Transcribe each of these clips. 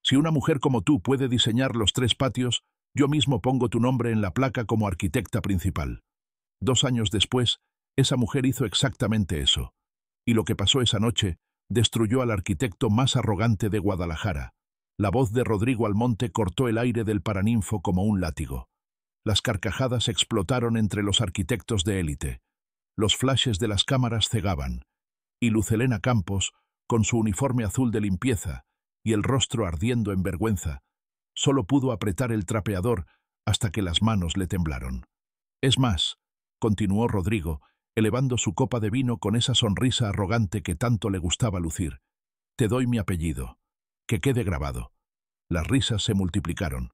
Si una mujer como tú puede diseñar los 3 patios, yo mismo pongo tu nombre en la placa como arquitecta principal. 2 años después, esa mujer hizo exactamente eso. Y lo que pasó esa noche destruyó al arquitecto más arrogante de Guadalajara. La voz de Rodrigo Almonte cortó el aire del Paraninfo como un látigo. Las carcajadas explotaron entre los arquitectos de élite. Los flashes de las cámaras cegaban. Y Luz Helena Campos, con su uniforme azul de limpieza y el rostro ardiendo en vergüenza, solo pudo apretar el trapeador hasta que las manos le temblaron. Es más, continuó Rodrigo, elevando su copa de vino con esa sonrisa arrogante que tanto le gustaba lucir. Te doy mi apellido. Que quede grabado. Las risas se multiplicaron.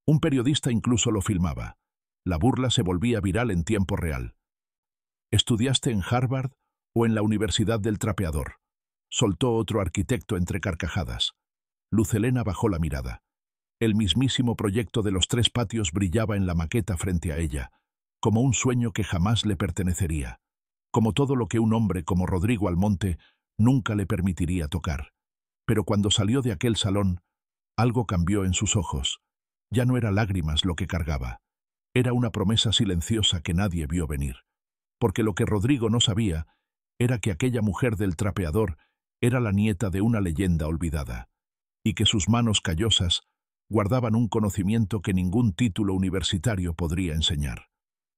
Un periodista incluso lo filmaba. La burla se volvía viral en tiempo real. ¿Estudiaste en Harvard o en la Universidad del Trapeador?, soltó otro arquitecto entre carcajadas. Luz Helena bajó la mirada. El mismísimo proyecto de los 3 patios brillaba en la maqueta frente a ella, como un sueño que jamás le pertenecería, como todo lo que un hombre como Rodrigo Almonte nunca le permitiría tocar. Pero cuando salió de aquel salón, algo cambió en sus ojos. Ya no era lágrimas lo que cargaba. Era una promesa silenciosa que nadie vio venir. Porque lo que Rodrigo no sabía era que aquella mujer del trapeador era la nieta de una leyenda olvidada, y que sus manos callosas guardaban un conocimiento que ningún título universitario podría enseñar.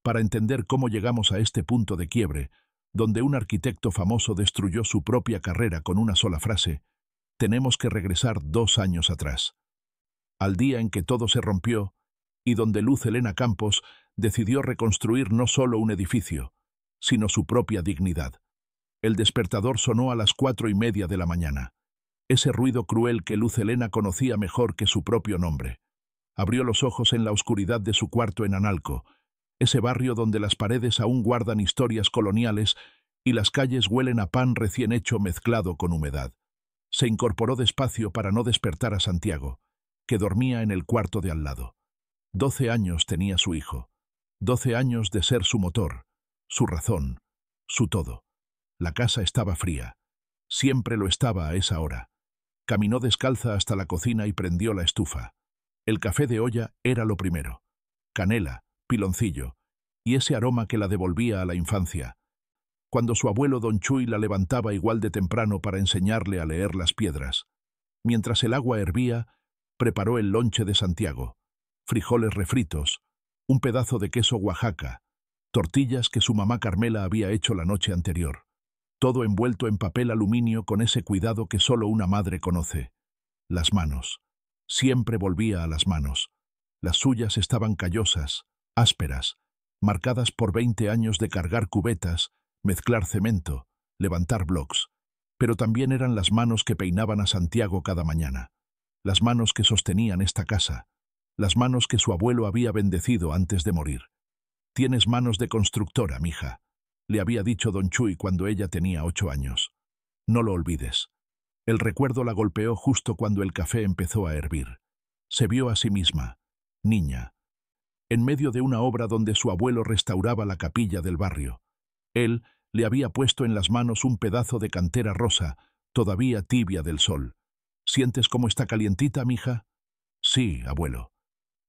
Para entender cómo llegamos a este punto de quiebre, donde un arquitecto famoso destruyó su propia carrera con una sola frase, tenemos que regresar 2 años atrás, al día en que todo se rompió y donde Luz Helena Campos decidió reconstruir no solo un edificio, sino su propia dignidad. El despertador sonó a las 4:30 de la mañana. Ese ruido cruel que Luz Helena conocía mejor que su propio nombre. Abrió los ojos en la oscuridad de su cuarto en Analco, ese barrio donde las paredes aún guardan historias coloniales y las calles huelen a pan recién hecho mezclado con humedad. Se incorporó despacio para no despertar a Santiago, que dormía en el cuarto de al lado. 12 años tenía su hijo. 12 años de ser su motor, su razón, su todo. La casa estaba fría. Siempre lo estaba a esa hora. Caminó descalza hasta la cocina y prendió la estufa. El café de olla era lo primero. Canela, piloncillo, y ese aroma que la devolvía a la infancia, cuando su abuelo Don Chuy la levantaba igual de temprano para enseñarle a leer las piedras. Mientras el agua hervía, preparó el lonche de Santiago, frijoles refritos, un pedazo de queso Oaxaca, tortillas que su mamá Carmela había hecho la noche anterior, todo envuelto en papel aluminio con ese cuidado que solo una madre conoce. Las manos. Siempre volvía a las manos. Las suyas estaban callosas, ásperas, marcadas por 20 años de cargar cubetas, mezclar cemento, levantar blocs, pero también eran las manos que peinaban a Santiago cada mañana, las manos que sostenían esta casa, las manos que su abuelo había bendecido antes de morir. «Tienes manos de constructora, mija», le había dicho Don Chuy cuando ella tenía 8 años. «No lo olvides». El recuerdo la golpeó justo cuando el café empezó a hervir. Se vio a sí misma, niña, en medio de una obra donde su abuelo restauraba la capilla del barrio. Él le había puesto en las manos un pedazo de cantera rosa, todavía tibia del sol. «¿Sientes cómo está calientita, mija?» «Sí, abuelo.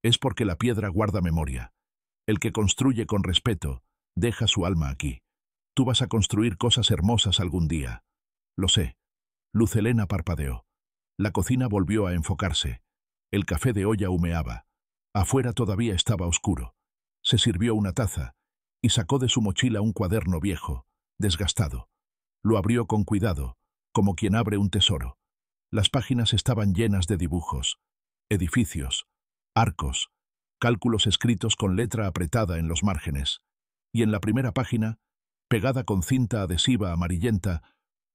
Es porque la piedra guarda memoria. El que construye con respeto deja su alma aquí. Tú vas a construir cosas hermosas algún día». «Lo sé». Luz Helena parpadeó. La cocina volvió a enfocarse. El café de olla humeaba. Afuera todavía estaba oscuro. Se sirvió una taza y sacó de su mochila un cuaderno viejo, desgastado. Lo abrió con cuidado, como quien abre un tesoro. Las páginas estaban llenas de dibujos, edificios, arcos, cálculos escritos con letra apretada en los márgenes. Y en la primera página, pegada con cinta adhesiva amarillenta,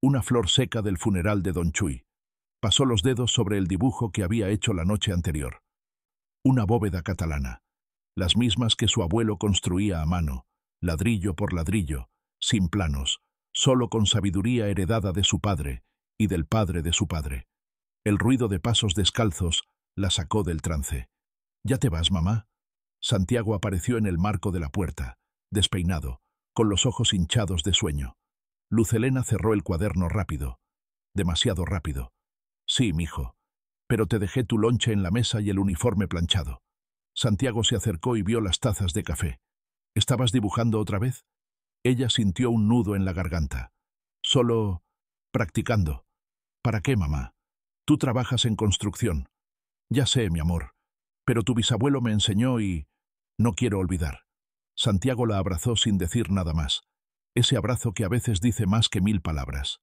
una flor seca del funeral de Don Chuy. Pasó los dedos sobre el dibujo que había hecho la noche anterior. Una bóveda catalana, las mismas que su abuelo construía a mano, ladrillo por ladrillo, sin planos, solo con sabiduría heredada de su padre y del padre de su padre. El ruido de pasos descalzos la sacó del trance. «¿Ya te vas, mamá?» Santiago apareció en el marco de la puerta, despeinado, con los ojos hinchados de sueño. Luz Helena cerró el cuaderno rápido, demasiado rápido. «Sí, mijo. pero te dejé tu lonche en la mesa y el uniforme planchado. Santiago se acercó y vio las tazas de café. ¿Estabas dibujando otra vez? Ella sintió un nudo en la garganta. Solo practicando. ¿Para qué, mamá? Tú trabajas en construcción. Ya sé, mi amor, pero tu bisabuelo me enseñó y no quiero olvidar. Santiago la abrazó sin decir nada más. Ese abrazo que a veces dice más que 1000 palabras.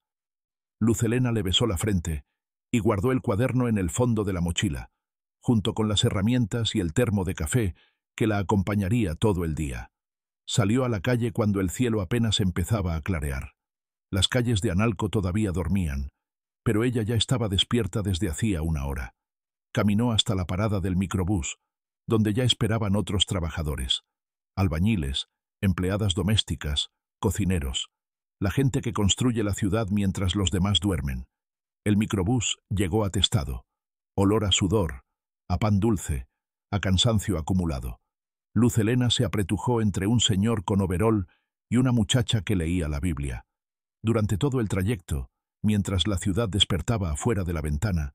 Luz Helena le besó la frente y guardó el cuaderno en el fondo de la mochila, junto con las herramientas y el termo de café que la acompañaría todo el día. Salió a la calle cuando el cielo apenas empezaba a clarear. Las calles de Analco todavía dormían, pero ella ya estaba despierta desde hacía una hora. Caminó hasta la parada del microbús, donde ya esperaban otros trabajadores. Albañiles, empleadas domésticas, cocineros, la gente que construye la ciudad mientras los demás duermen. El microbús llegó atestado. Olor a sudor, a pan dulce, a cansancio acumulado. Luz Helena se apretujó entre un señor con overol y una muchacha que leía la Biblia. Durante todo el trayecto, mientras la ciudad despertaba afuera de la ventana,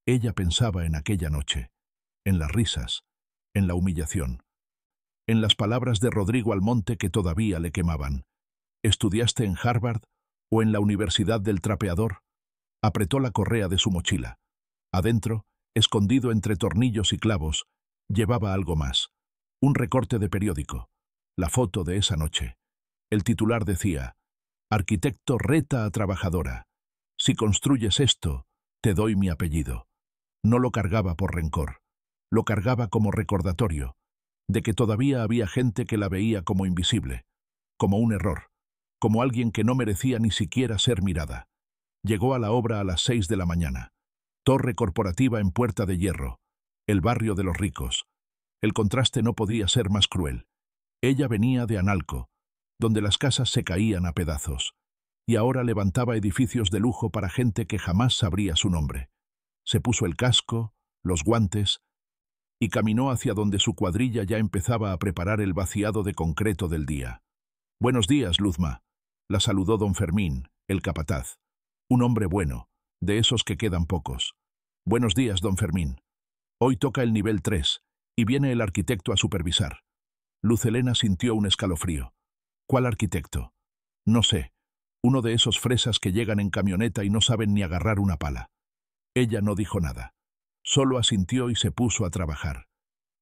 ella pensaba en aquella noche, en las risas, en la humillación, en las palabras de Rodrigo Almonte que todavía le quemaban. ¿Estudiaste en Harvard o en la Universidad del Trapeador? Apretó la correa de su mochila. Adentro, escondido entre tornillos y clavos, llevaba algo más. Un recorte de periódico, la foto de esa noche. El titular decía: Arquitecto reta a trabajadora. Si construyes esto, te doy mi apellido. No lo cargaba por rencor. Lo cargaba como recordatorio de que todavía había gente que la veía como invisible, como un error, como alguien que no merecía ni siquiera ser mirada. Llegó a la obra a las 6 de la mañana. Torre corporativa en Puerta de Hierro, el barrio de los ricos. El contraste no podía ser más cruel. Ella venía de Analco, donde las casas se caían a pedazos, y ahora levantaba edificios de lujo para gente que jamás sabría su nombre. Se puso el casco, los guantes, y caminó hacia donde su cuadrilla ya empezaba a preparar el vaciado de concreto del día. «Buenos días, Luzma», la saludó don Fermín, el capataz. Un hombre bueno, de esos que quedan pocos. «Buenos días, don Fermín. Hoy toca el nivel 3, y viene el arquitecto a supervisar». Luz Helena sintió un escalofrío. «¿Cuál arquitecto?» «No sé. Uno de esos fresas que llegan en camioneta y no saben ni agarrar una pala». Ella no dijo nada. Solo asintió y se puso a trabajar.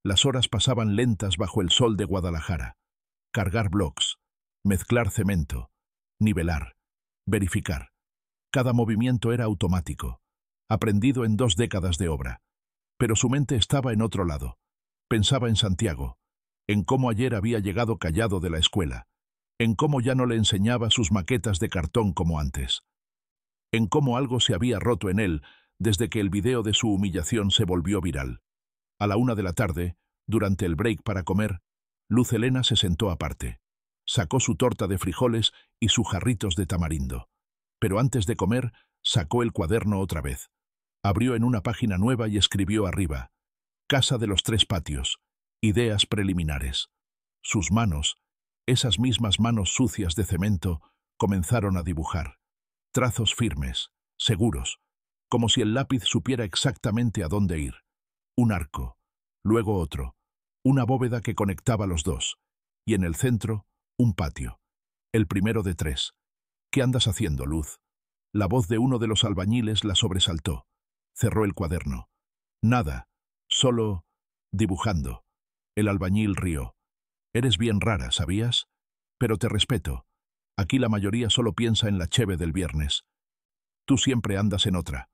Las horas pasaban lentas bajo el sol de Guadalajara. Cargar blocks, mezclar cemento, nivelar, verificar. Cada movimiento era automático, aprendido en 2 décadas de obra. Pero su mente estaba en otro lado. Pensaba en Santiago, en cómo ayer había llegado callado de la escuela, en cómo ya no le enseñaba sus maquetas de cartón como antes, en cómo algo se había roto en él desde que el video de su humillación se volvió viral. A la 1 de la tarde, durante el break para comer, Luz Helena se sentó aparte. Sacó su torta de frijoles y sus jarritos de tamarindo. Pero antes de comer, sacó el cuaderno otra vez. Abrió en una página nueva y escribió arriba: Casa de los 3 patios. Ideas preliminares. Sus manos, esas mismas manos sucias de cemento, comenzaron a dibujar. Trazos firmes, seguros, como si el lápiz supiera exactamente a dónde ir. Un arco, luego otro, una bóveda que conectaba los dos, y en el centro, un patio. El primero de 3. «¿Qué andas haciendo, Luz?» La voz de uno de los albañiles la sobresaltó. Cerró el cuaderno. «Nada, solo dibujando». El albañil rió. «Eres bien rara, ¿sabías? Pero te respeto. Aquí la mayoría solo piensa en la cheve del viernes. Tú siempre andas en otra».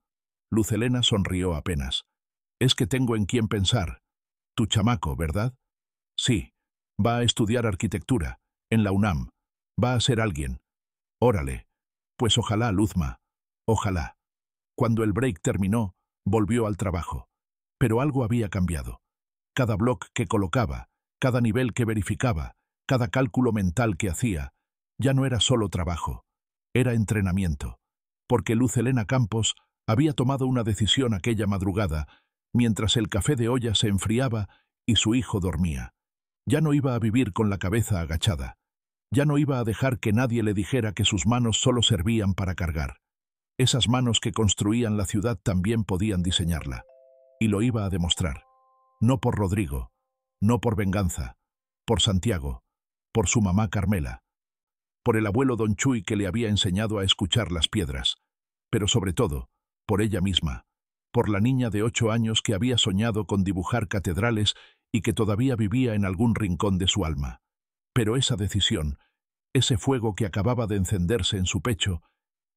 Luz Helena sonrió apenas. «Es que tengo en quién pensar. Tu chamaco, ¿verdad?» «Sí. Va a estudiar arquitectura, en la UNAM. Va a ser alguien». «Órale. Pues ojalá, Luzma. Ojalá». Cuando el break terminó, volvió al trabajo. Pero algo había cambiado. Cada block que colocaba, cada nivel que verificaba, cada cálculo mental que hacía, ya no era solo trabajo. Era entrenamiento. Porque Luz Helena Campos había tomado una decisión aquella madrugada, mientras el café de olla se enfriaba y su hijo dormía. Ya no iba a vivir con la cabeza agachada. Ya no iba a dejar que nadie le dijera que sus manos solo servían para cargar. Esas manos que construían la ciudad también podían diseñarla. Y lo iba a demostrar. No por Rodrigo, no por venganza, por Santiago, por su mamá Carmela, por el abuelo Don Chuy que le había enseñado a escuchar las piedras, pero sobre todo, por ella misma, por la niña de 8 años que había soñado con dibujar catedrales y que todavía vivía en algún rincón de su alma. Pero esa decisión, ese fuego que acababa de encenderse en su pecho,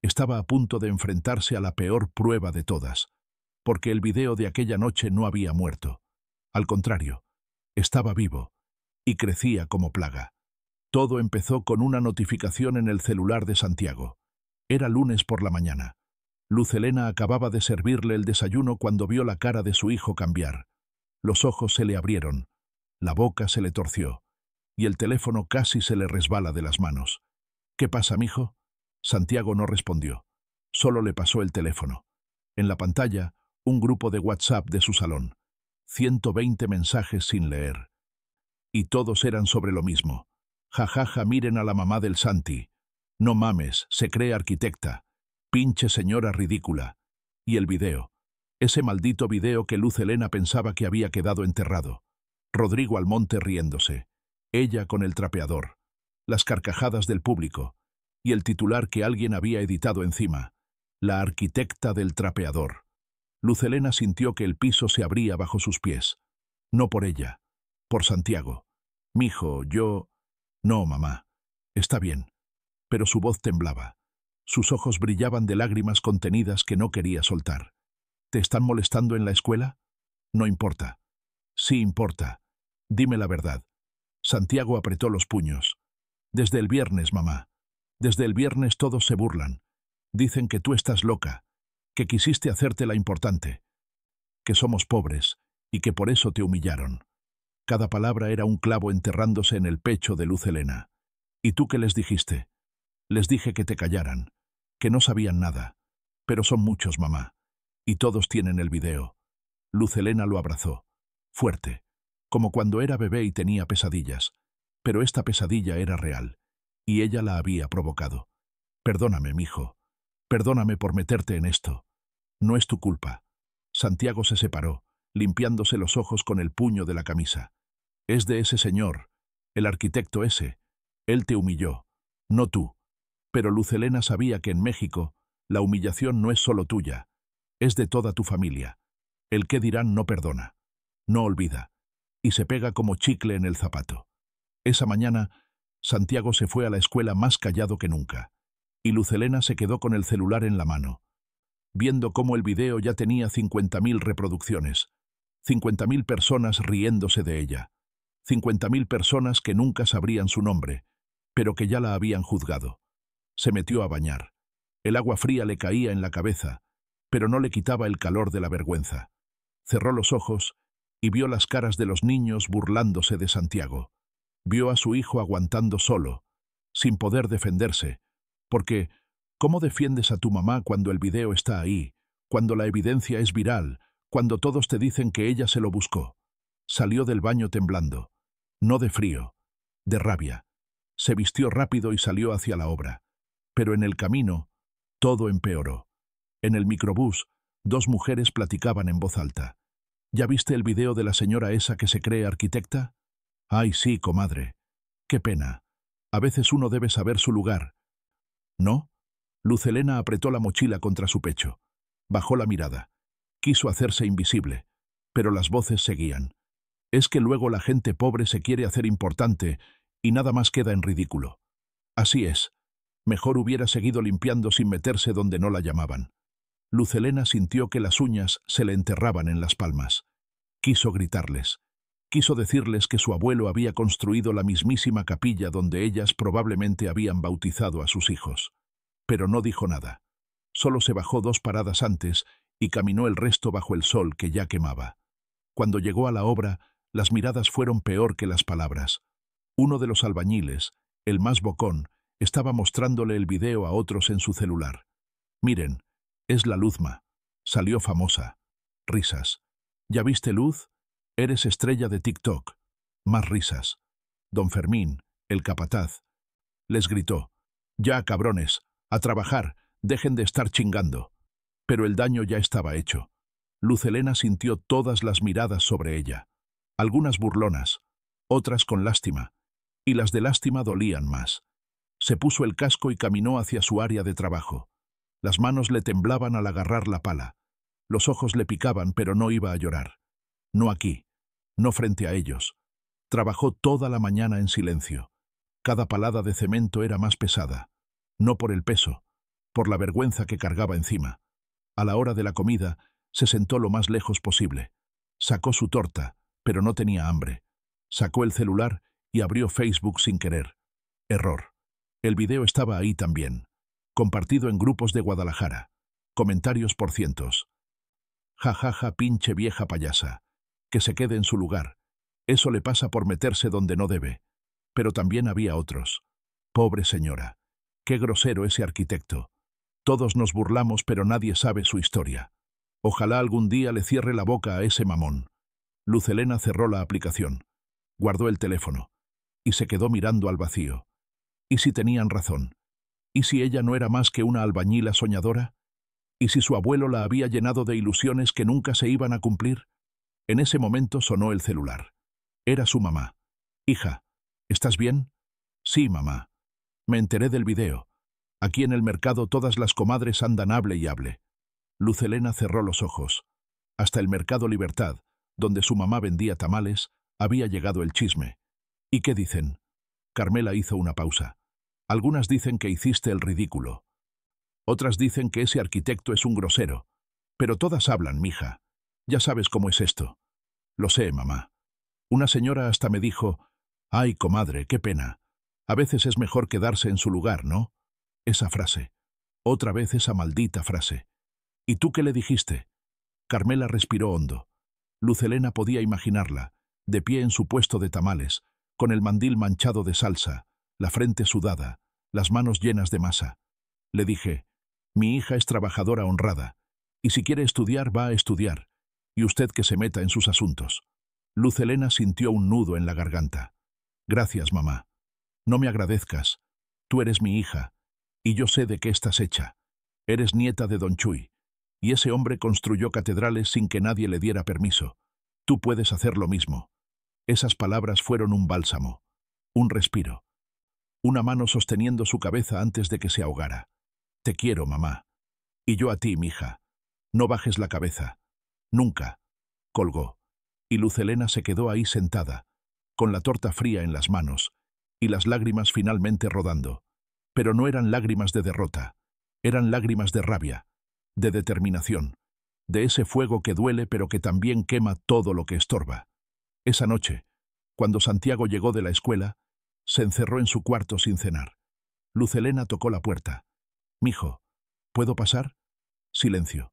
estaba a punto de enfrentarse a la peor prueba de todas, porque el video de aquella noche no había muerto. Al contrario, estaba vivo y crecía como plaga. Todo empezó con una notificación en el celular de Santiago. Era lunes por la mañana. Luz Helena acababa de servirle el desayuno cuando vio la cara de su hijo cambiar. Los ojos se le abrieron, la boca se le torció, y el teléfono casi se le resbala de las manos. «¿Qué pasa, mijo?» Santiago no respondió. Solo le pasó el teléfono. En la pantalla, un grupo de WhatsApp de su salón. 120 mensajes sin leer. Y todos eran sobre lo mismo. «Jajaja, miren a la mamá del Santi. No mames, se cree arquitecta. Pinche señora ridícula». Y el video. Ese maldito video que Luz Helena pensaba que había quedado enterrado. Rodrigo Almonte riéndose. Ella con el trapeador. Las carcajadas del público. Y el titular que alguien había editado encima. «La arquitecta del trapeador». Luz Helena sintió que el piso se abría bajo sus pies. No por ella. Por Santiago. «Mijo, yo...» «No, mamá. Está bien». Pero su voz temblaba. Sus ojos brillaban de lágrimas contenidas que no quería soltar. «¿Te están molestando en la escuela?» «No importa». «Sí importa. Dime la verdad». Santiago apretó los puños. «Desde el viernes, mamá. Desde el viernes todos se burlan. Dicen que tú estás loca, que quisiste hacerte la importante, que somos pobres y que por eso te humillaron». Cada palabra era un clavo enterrándose en el pecho de Luz Helena. «¿Y tú qué les dijiste?» «Les dije que te callaran, que no sabían nada. Pero son muchos, mamá. Y todos tienen el video». Luz Helena lo abrazó. Fuerte, como cuando era bebé y tenía pesadillas. Pero esta pesadilla era real, y ella la había provocado. «Perdóname, mijo. Perdóname por meterte en esto. No es tu culpa». Santiago se separó, limpiándose los ojos con el puño de la camisa. «Es de ese señor, el arquitecto ese. Él te humilló, no tú». Pero Luz Helena sabía que en México la humillación no es solo tuya, es de toda tu familia. El qué dirán no perdona, no olvida, y se pega como chicle en el zapato. Esa mañana, Santiago se fue a la escuela más callado que nunca, y Luz Helena se quedó con el celular en la mano, viendo cómo el video ya tenía 50.000 reproducciones, 50.000 personas riéndose de ella, 50.000 personas que nunca sabrían su nombre, pero que ya la habían juzgado. Se metió a bañar. El agua fría le caía en la cabeza, pero no le quitaba el calor de la vergüenza. Cerró los ojos y vio las caras de los niños burlándose de Santiago. Vio a su hijo aguantando solo, sin poder defenderse, porque ¿cómo defiendes a tu mamá cuando el video está ahí, cuando la evidencia es viral, cuando todos te dicen que ella se lo buscó? Salió del baño temblando, no de frío, de rabia. Se vistió rápido y salió hacia la obra. Pero en el camino, todo empeoró. En el microbús, 2 mujeres platicaban en voz alta. ¿Ya viste el video de la señora esa que se cree arquitecta? Ay, sí, comadre. Qué pena. A veces uno debe saber su lugar. ¿No? Luz Helena apretó la mochila contra su pecho. Bajó la mirada. Quiso hacerse invisible, pero las voces seguían. Es que luego la gente pobre se quiere hacer importante y nada más queda en ridículo. Así es. Mejor hubiera seguido limpiando sin meterse donde no la llamaban. Luz Helena sintió que las uñas se le enterraban en las palmas. Quiso gritarles. Quiso decirles que su abuelo había construido la mismísima capilla donde ellas probablemente habían bautizado a sus hijos. Pero no dijo nada. Solo se bajó 2 paradas antes y caminó el resto bajo el sol que ya quemaba. Cuando llegó a la obra, las miradas fueron peor que las palabras. Uno de los albañiles, el más bocón, estaba mostrándole el video a otros en su celular. «Miren, es la Luzma. Salió famosa». Risas. «¿Ya viste, Luz? Eres estrella de TikTok». Más risas. Don Fermín, el capataz, les gritó: «Ya, cabrones, a trabajar, dejen de estar chingando». Pero el daño ya estaba hecho. Luz Helena sintió todas las miradas sobre ella, algunas burlonas, otras con lástima, y las de lástima dolían más. Se puso el casco y caminó hacia su área de trabajo. Las manos le temblaban al agarrar la pala. Los ojos le picaban, pero no iba a llorar. No aquí, no frente a ellos. Trabajó toda la mañana en silencio. Cada palada de cemento era más pesada. No por el peso, por la vergüenza que cargaba encima. A la hora de la comida, se sentó lo más lejos posible. Sacó su torta, pero no tenía hambre. Sacó el celular y abrió Facebook sin querer. Error. El video estaba ahí también. Compartido en grupos de Guadalajara. Comentarios por cientos. Ja, ja, ja, pinche vieja payasa. Que se quede en su lugar. Eso le pasa por meterse donde no debe. Pero también había otros. Pobre señora. Qué grosero ese arquitecto. Todos nos burlamos, pero nadie sabe su historia. Ojalá algún día le cierre la boca a ese mamón. Luz Helena cerró la aplicación. Guardó el teléfono. Y se quedó mirando al vacío. ¿Y si tenían razón? ¿Y si ella no era más que una albañila soñadora? ¿Y si su abuelo la había llenado de ilusiones que nunca se iban a cumplir? En ese momento sonó el celular. Era su mamá. «Hija, ¿estás bien?» «Sí, mamá. Me enteré del video. Aquí en el mercado todas las comadres andan hable y hable». Luz Helena cerró los ojos. Hasta el Mercado Libertad, donde su mamá vendía tamales, había llegado el chisme. ¿Y qué dicen? Carmela hizo una pausa. Algunas dicen que hiciste el ridículo. Otras dicen que ese arquitecto es un grosero. Pero todas hablan, mija. Ya sabes cómo es esto. Lo sé, mamá. Una señora hasta me dijo, «Ay, comadre, qué pena. A veces es mejor quedarse en su lugar, ¿no?» Esa frase. Otra vez esa maldita frase. ¿Y tú qué le dijiste? Carmela respiró hondo. Luz Helena podía imaginarla, de pie en su puesto de tamales, con el mandil manchado de salsa, la frente sudada, las manos llenas de masa. Le dije, «Mi hija es trabajadora honrada, y si quiere estudiar, va a estudiar, y usted que se meta en sus asuntos». Luz Helena sintió un nudo en la garganta. «Gracias, mamá. No me agradezcas. Tú eres mi hija, y yo sé de qué estás hecha. Eres nieta de Don Chuy, y ese hombre construyó catedrales sin que nadie le diera permiso. Tú puedes hacer lo mismo». Esas palabras fueron un bálsamo, un respiro. Una mano sosteniendo su cabeza antes de que se ahogara. «Te quiero, mamá. Y yo a ti, mija. No bajes la cabeza. Nunca». Colgó. Y Luz Helena se quedó ahí sentada, con la torta fría en las manos, y las lágrimas finalmente rodando. Pero no eran lágrimas de derrota, eran lágrimas de rabia, de determinación, de ese fuego que duele pero que también quema todo lo que estorba. Esa noche, cuando Santiago llegó de la escuela, se encerró en su cuarto sin cenar. Luz Helena tocó la puerta. «Mijo, ¿puedo pasar?» Silencio.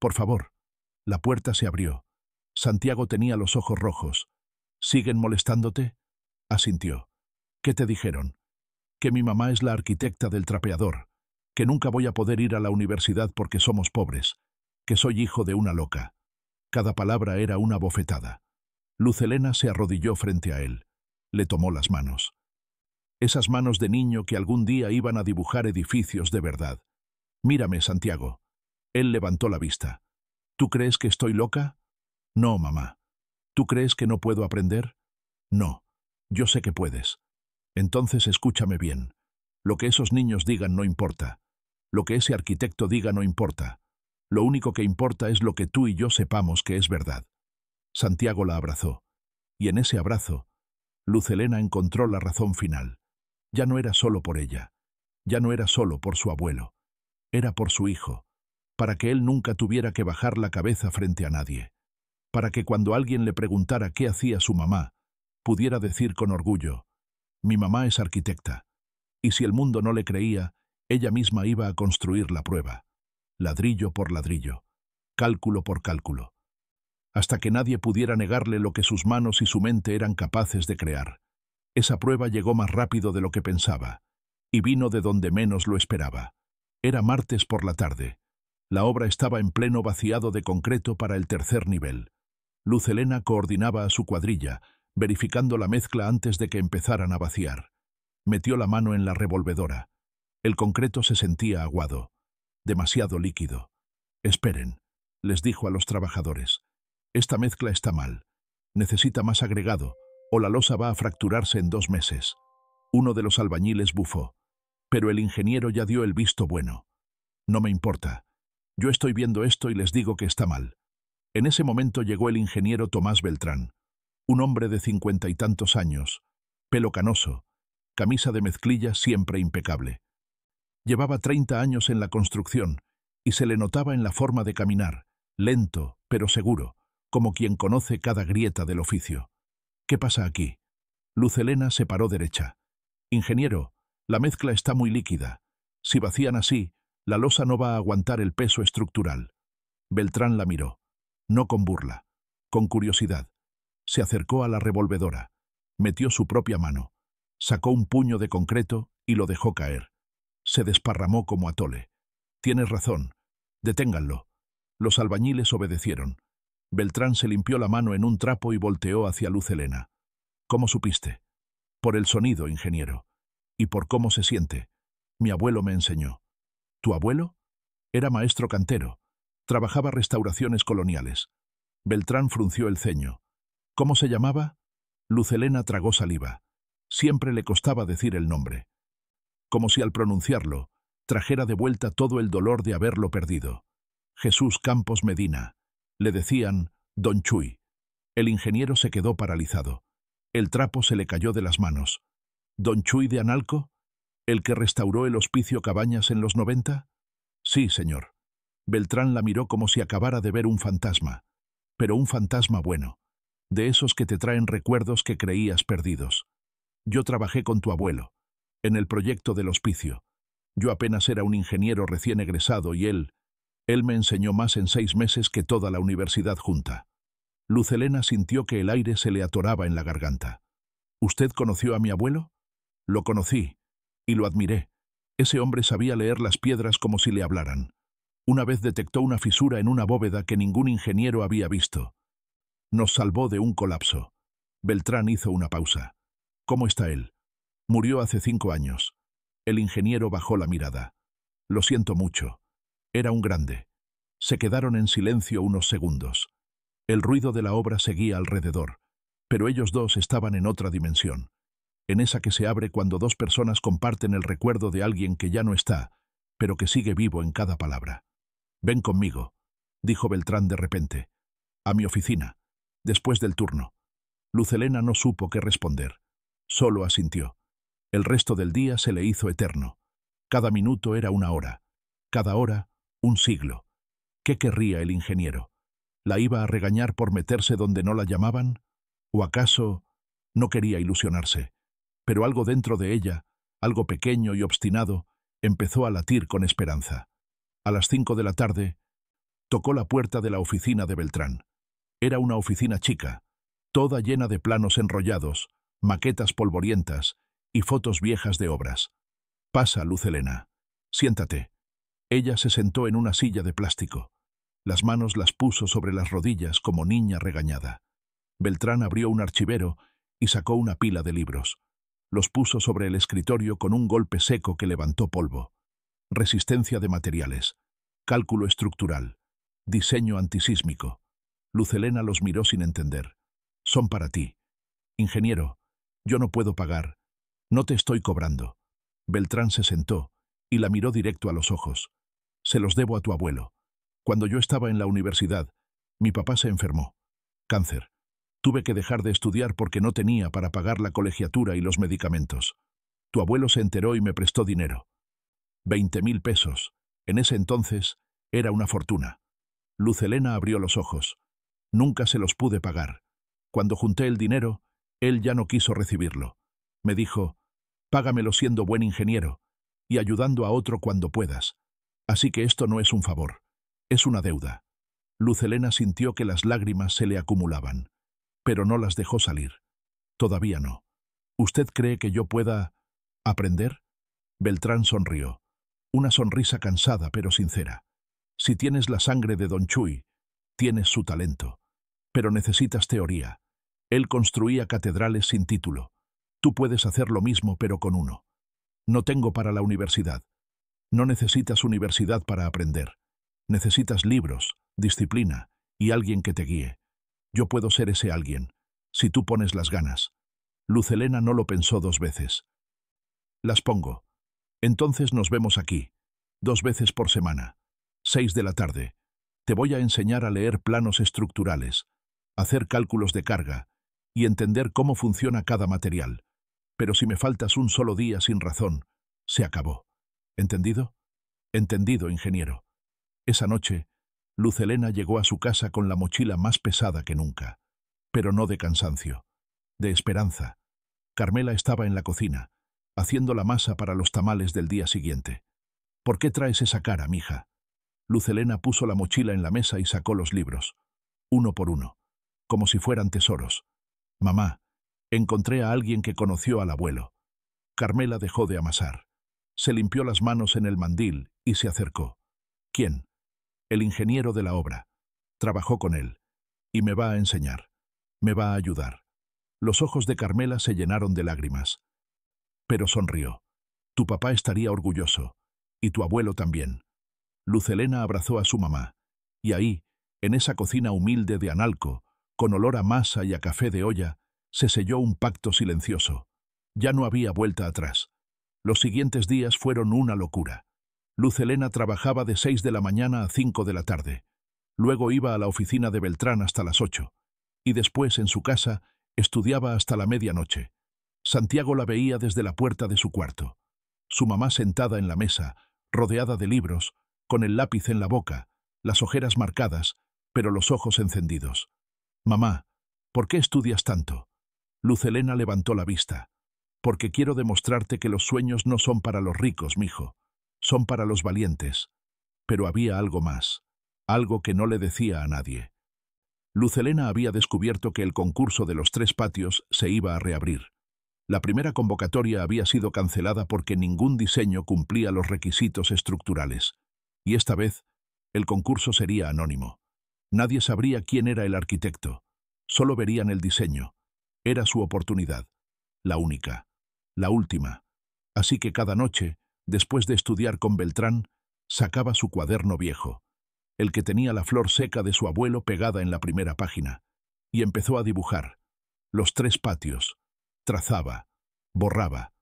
«Por favor». La puerta se abrió. Santiago tenía los ojos rojos. «¿Siguen molestándote?» Asintió. «¿Qué te dijeron?» «Que mi mamá es la arquitecta del trapeador, que nunca voy a poder ir a la universidad porque somos pobres, que soy hijo de una loca». Cada palabra era una bofetada. Luz Helena se arrodilló frente a él. Le tomó las manos. Esas manos de niño que algún día iban a dibujar edificios de verdad. «Mírame, Santiago». Él levantó la vista. «¿Tú crees que estoy loca?» «No, mamá». «¿Tú crees que no puedo aprender?» «No. Yo sé que puedes». «Entonces escúchame bien. Lo que esos niños digan no importa. Lo que ese arquitecto diga no importa. Lo único que importa es lo que tú y yo sepamos que es verdad». Santiago la abrazó. Y en ese abrazo, Luz Helena encontró la razón final. Ya no era solo por ella. Ya no era solo por su abuelo. Era por su hijo. Para que él nunca tuviera que bajar la cabeza frente a nadie. Para que cuando alguien le preguntara qué hacía su mamá, pudiera decir con orgullo, «Mi mamá es arquitecta». Y si el mundo no le creía, ella misma iba a construir la prueba. Ladrillo por ladrillo. Cálculo por cálculo. Hasta que nadie pudiera negarle lo que sus manos y su mente eran capaces de crear. Esa prueba llegó más rápido de lo que pensaba, y vino de donde menos lo esperaba. Era martes por la tarde. La obra estaba en pleno vaciado de concreto para el tercer nivel. Luz Helena coordinaba a su cuadrilla, verificando la mezcla antes de que empezaran a vaciar. Metió la mano en la revolvedora. El concreto se sentía aguado, demasiado líquido. «Esperen». les dijo a los trabajadores. Esta mezcla está mal. Necesita más agregado, o la losa va a fracturarse en 2 meses. Uno de los albañiles bufó. Pero el ingeniero ya dio el visto bueno. No me importa. Yo estoy viendo esto y les digo que está mal. En ese momento llegó el ingeniero Tomás Beltrán, un hombre de 50 y tantos años, pelo canoso, camisa de mezclilla siempre impecable. Llevaba 30 años en la construcción y se le notaba en la forma de caminar, lento, pero seguro, como quien conoce cada grieta del oficio. ¿Qué pasa aquí? Luz Helena se paró derecha. Ingeniero, la mezcla está muy líquida. Si vacían así, la losa no va a aguantar el peso estructural. Beltrán la miró, no con burla, con curiosidad. Se acercó a la revolvedora, metió su propia mano, sacó un puño de concreto y lo dejó caer. Se desparramó como atole. Tienes razón. Deténganlo. Los albañiles obedecieron. Beltrán se limpió la mano en un trapo y volteó hacia Luz Helena. ¿Cómo supiste? Por el sonido, ingeniero. Y por cómo se siente. Mi abuelo me enseñó. ¿Tu abuelo? Era maestro cantero. Trabajaba restauraciones coloniales. Beltrán frunció el ceño. ¿Cómo se llamaba? Luz Helena tragó saliva. Siempre le costaba decir el nombre. Como si al pronunciarlo, trajera de vuelta todo el dolor de haberlo perdido. Jesús Campos Medina. Le decían Don Chuy. El ingeniero se quedó paralizado. El trapo se le cayó de las manos. ¿Don Chuy de Analco? ¿El que restauró el Hospicio Cabañas en los 90? Sí, señor. Beltrán la miró como si acabara de ver un fantasma. Pero un fantasma bueno. De esos que te traen recuerdos que creías perdidos. Yo trabajé con tu abuelo, en el proyecto del hospicio. Yo apenas era un ingeniero recién egresado y él me enseñó más en 6 meses que toda la universidad junta. Luz Helena sintió que el aire se le atoraba en la garganta. ¿Usted conoció a mi abuelo? Lo conocí, y lo admiré. Ese hombre sabía leer las piedras como si le hablaran. Una vez detectó una fisura en una bóveda que ningún ingeniero había visto. Nos salvó de un colapso. Beltrán hizo una pausa. ¿Cómo está él? Murió hace 5 años. El ingeniero bajó la mirada. Lo siento mucho. Era un grande. Se quedaron en silencio unos segundos. El ruido de la obra seguía alrededor, pero ellos dos estaban en otra dimensión. En esa que se abre cuando 2 personas comparten el recuerdo de alguien que ya no está, pero que sigue vivo en cada palabra. Ven conmigo, dijo Beltrán de repente. A mi oficina, después del turno. Luz Helena no supo qué responder. Solo asintió. El resto del día se le hizo eterno. Cada minuto era una hora. Cada hora, un siglo. ¿Qué querría el ingeniero? ¿La iba a regañar por meterse donde no la llamaban? ¿O acaso no quería ilusionarse? Pero algo dentro de ella, algo pequeño y obstinado, empezó a latir con esperanza. A las 5 de la tarde, tocó la puerta de la oficina de Beltrán. Era una oficina chica, toda llena de planos enrollados, maquetas polvorientas y fotos viejas de obras. Pasa, Luz Helena. Siéntate. Ella se sentó en una silla de plástico. Las manos las puso sobre las rodillas como niña regañada. Beltrán abrió un archivero y sacó una pila de libros. Los puso sobre el escritorio con un golpe seco que levantó polvo. Resistencia de materiales, cálculo estructural, diseño antisísmico. Luz Helena los miró sin entender. Son para ti. Ingeniero, yo no puedo pagar. No te estoy cobrando. Beltrán se sentó y la miró directo a los ojos. Se los debo a tu abuelo. Cuando yo estaba en la universidad, mi papá se enfermó. Cáncer. Tuve que dejar de estudiar porque no tenía para pagar la colegiatura y los medicamentos. Tu abuelo se enteró y me prestó dinero. 20.000 pesos. En ese entonces, era una fortuna. Luz Helena abrió los ojos. Nunca se los pude pagar. Cuando junté el dinero, él ya no quiso recibirlo. Me dijo, págamelo siendo buen ingeniero y ayudando a otro cuando puedas. Así que esto no es un favor, es una deuda. Luz Helena sintió que las lágrimas se le acumulaban, pero no las dejó salir. Todavía no. ¿Usted cree que yo pueda aprender? Beltrán sonrió. Una sonrisa cansada pero sincera. Si tienes la sangre de Don Chuy, tienes su talento. Pero necesitas teoría. Él construía catedrales sin título. Tú puedes hacer lo mismo pero con uno. No tengo para la universidad. No necesitas universidad para aprender. Necesitas libros, disciplina y alguien que te guíe. Yo puedo ser ese alguien, si tú pones las ganas. Luz Helena no lo pensó 2 veces. Las pongo. Entonces nos vemos aquí, 2 veces por semana, 6 de la tarde. Te voy a enseñar a leer planos estructurales, hacer cálculos de carga y entender cómo funciona cada material. Pero si me faltas un solo día sin razón, se acabó. ¿Entendido? Entendido, ingeniero. Esa noche, Luz Helena llegó a su casa con la mochila más pesada que nunca. Pero no de cansancio, de esperanza. Carmela estaba en la cocina, haciendo la masa para los tamales del día siguiente. ¿Por qué traes esa cara, mija? Luz Helena puso la mochila en la mesa y sacó los libros, uno por uno, como si fueran tesoros. Mamá, encontré a alguien que conoció al abuelo. Carmela dejó de amasar. Se limpió las manos en el mandil y se acercó. ¿Quién? El ingeniero de la obra. Trabajó con él. Y me va a enseñar. Me va a ayudar. Los ojos de Carmela se llenaron de lágrimas. Pero sonrió. Tu papá estaría orgulloso. Y tu abuelo también. Luz Helena abrazó a su mamá. Y ahí, en esa cocina humilde de Analco, con olor a masa y a café de olla, se selló un pacto silencioso. Ya no había vuelta atrás. Los siguientes días fueron una locura. Luz Helena trabajaba de 6 de la mañana a 5 de la tarde. Luego iba a la oficina de Beltrán hasta las 8. Y después, en su casa, estudiaba hasta la medianoche. Santiago la veía desde la puerta de su cuarto. Su mamá sentada en la mesa, rodeada de libros, con el lápiz en la boca, las ojeras marcadas, pero los ojos encendidos. Mamá, ¿por qué estudias tanto? Luz Helena levantó la vista. Porque quiero demostrarte que los sueños no son para los ricos, mijo. Son para los valientes. Pero había algo más. Algo que no le decía a nadie. Luz Helena había descubierto que el concurso de los 3 patios se iba a reabrir. La primera convocatoria había sido cancelada porque ningún diseño cumplía los requisitos estructurales. Y esta vez, el concurso sería anónimo. Nadie sabría quién era el arquitecto. Solo verían el diseño. Era su oportunidad. La única. La última. Así que cada noche, después de estudiar con Beltrán, sacaba su cuaderno viejo, el que tenía la flor seca de su abuelo pegada en la primera página, y empezó a dibujar. Los 3 patios. Trazaba, borraba,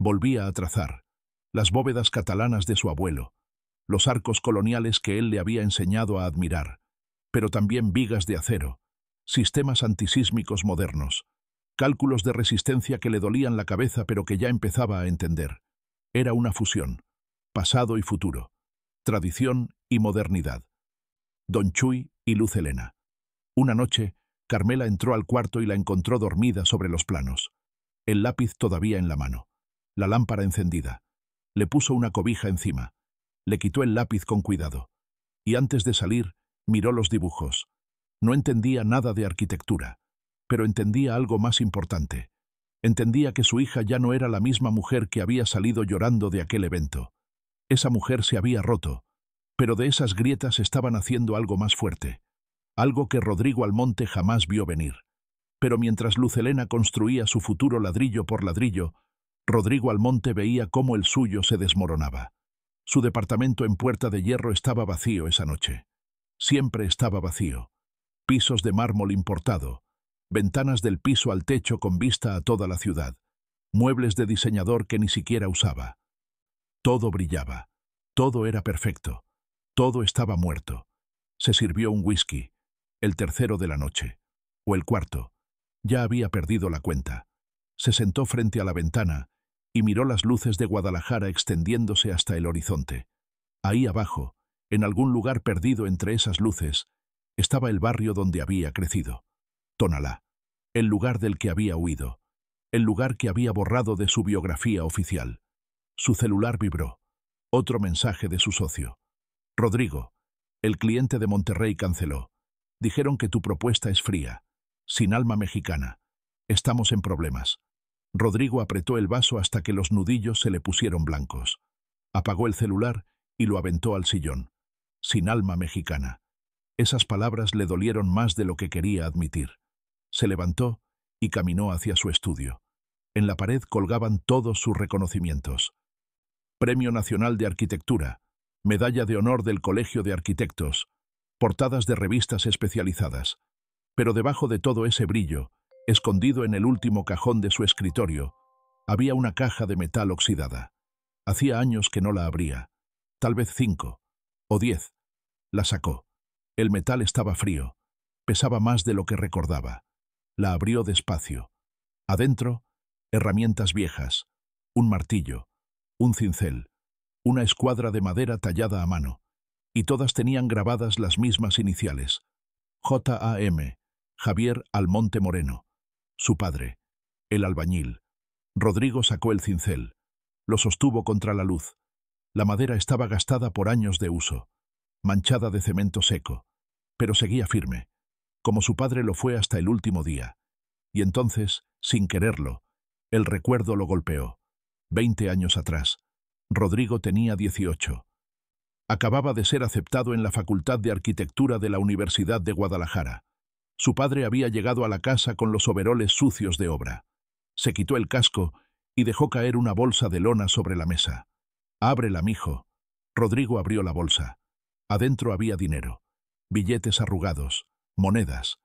volvía a trazar, las bóvedas catalanas de su abuelo, los arcos coloniales que él le había enseñado a admirar, pero también vigas de acero, sistemas antisísmicos modernos, cálculos de resistencia que le dolían la cabeza pero que ya empezaba a entender. Era una fusión, pasado y futuro, tradición y modernidad. Don Chuy y Luz Helena. Una noche, Carmela entró al cuarto y la encontró dormida sobre los planos. El lápiz todavía en la mano, la lámpara encendida. Le puso una cobija encima. Le quitó el lápiz con cuidado. Y antes de salir, miró los dibujos. No entendía nada de arquitectura, pero entendía algo más importante. Entendía que su hija ya no era la misma mujer que había salido llorando de aquel evento. Esa mujer se había roto, pero de esas grietas estaban haciendo algo más fuerte. Algo que Rodrigo Almonte jamás vio venir. Pero mientras Luz Helena construía su futuro ladrillo por ladrillo, Rodrigo Almonte veía cómo el suyo se desmoronaba. Su departamento en Puerta de Hierro estaba vacío esa noche. Siempre estaba vacío. Pisos de mármol importado, ventanas del piso al techo con vista a toda la ciudad, muebles de diseñador que ni siquiera usaba. Todo brillaba, todo era perfecto, todo estaba muerto. Se sirvió un whisky, el tercero de la noche, o el cuarto. Ya había perdido la cuenta. Se sentó frente a la ventana y miró las luces de Guadalajara extendiéndose hasta el horizonte. Ahí abajo, en algún lugar perdido entre esas luces, estaba el barrio donde había crecido. Tonalá, el lugar del que había huido, el lugar que había borrado de su biografía oficial. Su celular vibró. Otro mensaje de su socio. Rodrigo, el cliente de Monterrey canceló. Dijeron que tu propuesta es fría, sin alma mexicana. Estamos en problemas. Rodrigo apretó el vaso hasta que los nudillos se le pusieron blancos. Apagó el celular y lo aventó al sillón. Sin alma mexicana. Esas palabras le dolieron más de lo que quería admitir. Se levantó y caminó hacia su estudio. En la pared colgaban todos sus reconocimientos. Premio Nacional de Arquitectura, Medalla de Honor del Colegio de Arquitectos, portadas de revistas especializadas. Pero debajo de todo ese brillo, escondido en el último cajón de su escritorio, había una caja de metal oxidada. Hacía años que no la abría, tal vez 5 o 10. La sacó. El metal estaba frío, pesaba más de lo que recordaba. La abrió despacio. Adentro, herramientas viejas, un martillo, un cincel, una escuadra de madera tallada a mano, y todas tenían grabadas las mismas iniciales: J.A.M., Javier Almonte Moreno. Su padre, el albañil. Rodrigo sacó el cincel. Lo sostuvo contra la luz. La madera estaba gastada por años de uso, manchada de cemento seco, pero seguía firme, como su padre lo fue hasta el último día. Y entonces, sin quererlo, el recuerdo lo golpeó. 20 años atrás, Rodrigo tenía 18. Acababa de ser aceptado en la Facultad de Arquitectura de la Universidad de Guadalajara. Su padre había llegado a la casa con los overoles sucios de obra. Se quitó el casco y dejó caer una bolsa de lona sobre la mesa. «Ábrela, mijo». Rodrigo abrió la bolsa. Adentro había dinero, billetes arrugados, monedas.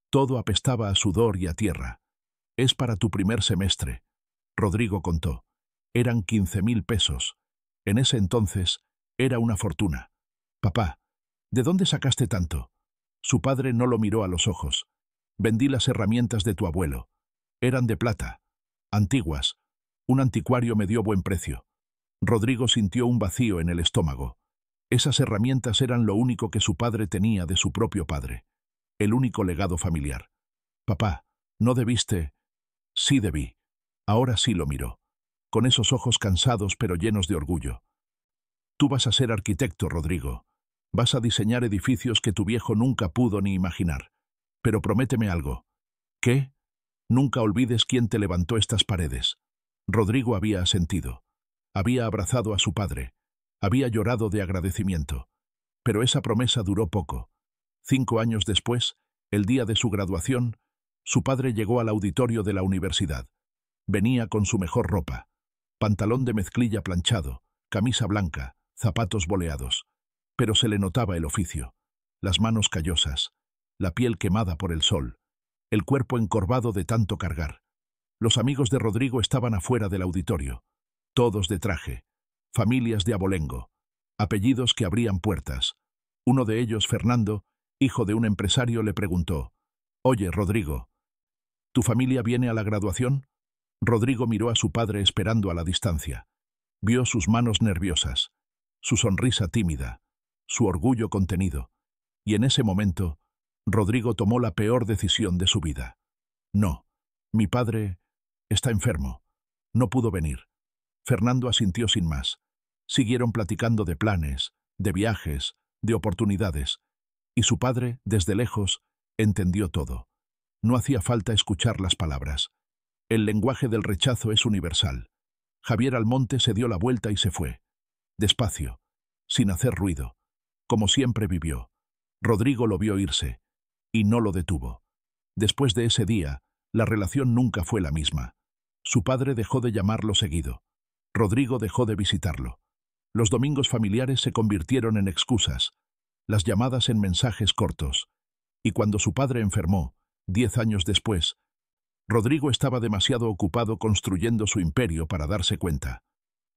Todo apestaba a sudor y a tierra. «Es para tu primer semestre», Rodrigo contó. Eran 15.000 pesos. En ese entonces era una fortuna. «Papá, ¿de dónde sacaste tanto?» Su padre no lo miró a los ojos. «Vendí las herramientas de tu abuelo. Eran de plata, antiguas. Un anticuario me dio buen precio». Rodrigo sintió un vacío en el estómago. Esas herramientas eran lo único que su padre tenía de su propio padre. El único legado familiar. «Papá, ¿no debiste?» «Sí debí». Ahora sí lo miró, con esos ojos cansados pero llenos de orgullo. «Tú vas a ser arquitecto, Rodrigo. Vas a diseñar edificios que tu viejo nunca pudo ni imaginar. Pero prométeme algo». «¿Qué?» «Nunca olvides quién te levantó estas paredes». Rodrigo había asentido. Había abrazado a su padre. Había llorado de agradecimiento. Pero esa promesa duró poco. 5 años después, el día de su graduación, su padre llegó al auditorio de la universidad. Venía con su mejor ropa: pantalón de mezclilla planchado, camisa blanca, zapatos boleados. Pero se le notaba el oficio, las manos callosas, la piel quemada por el sol, el cuerpo encorvado de tanto cargar. Los amigos de Rodrigo estaban afuera del auditorio, todos de traje, familias de abolengo, apellidos que abrían puertas. Uno de ellos, Fernando, hijo de un empresario, le preguntó: «Oye, Rodrigo, ¿tu familia viene a la graduación?» Rodrigo miró a su padre esperando a la distancia. Vio sus manos nerviosas, su sonrisa tímida, su orgullo contenido. Y en ese momento, Rodrigo tomó la peor decisión de su vida. «No, mi padre está enfermo. No pudo venir». Fernando asintió sin más. Siguieron platicando de planes, de viajes, de oportunidades. Y su padre, desde lejos, entendió todo. No hacía falta escuchar las palabras. El lenguaje del rechazo es universal. Javier Almonte se dio la vuelta y se fue. Despacio, sin hacer ruido. Como siempre vivió. Rodrigo lo vio irse, y no lo detuvo. Después de ese día, la relación nunca fue la misma. Su padre dejó de llamarlo seguido. Rodrigo dejó de visitarlo. Los domingos familiares se convirtieron en excusas, las llamadas en mensajes cortos. Y cuando su padre enfermó, 10 años después, Rodrigo estaba demasiado ocupado construyendo su imperio para darse cuenta.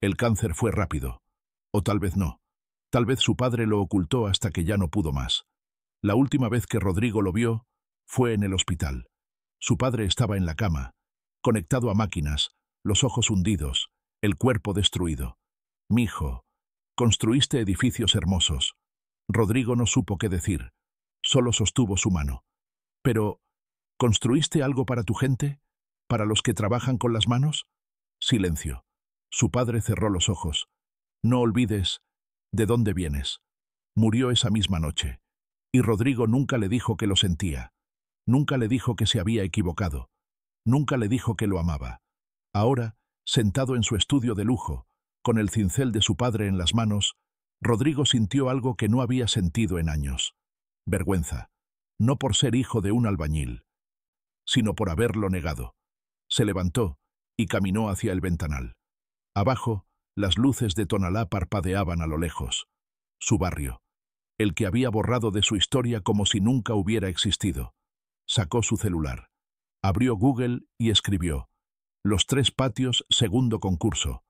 El cáncer fue rápido. O tal vez no. Tal vez su padre lo ocultó hasta que ya no pudo más. La última vez que Rodrigo lo vio fue en el hospital. Su padre estaba en la cama, conectado a máquinas, los ojos hundidos, el cuerpo destruido. «Mijo, construiste edificios hermosos». Rodrigo no supo qué decir. Solo sostuvo su mano. «Pero, ¿construiste algo para tu gente? ¿Para los que trabajan con las manos?» Silencio. Su padre cerró los ojos. «No olvides de dónde vienes». Murió esa misma noche. Y Rodrigo nunca le dijo que lo sentía. Nunca le dijo que se había equivocado. Nunca le dijo que lo amaba. Ahora, sentado en su estudio de lujo, con el cincel de su padre en las manos, Rodrigo sintió algo que no había sentido en años. Vergüenza. No por ser hijo de un albañil, sino por haberlo negado. Se levantó y caminó hacia el ventanal. Abajo, las luces de Tonalá parpadeaban a lo lejos. Su barrio. el que había borrado de su historia como si nunca hubiera existido. Sacó su celular. Abrió Google y escribió: Los Tres Patios, segundo concurso.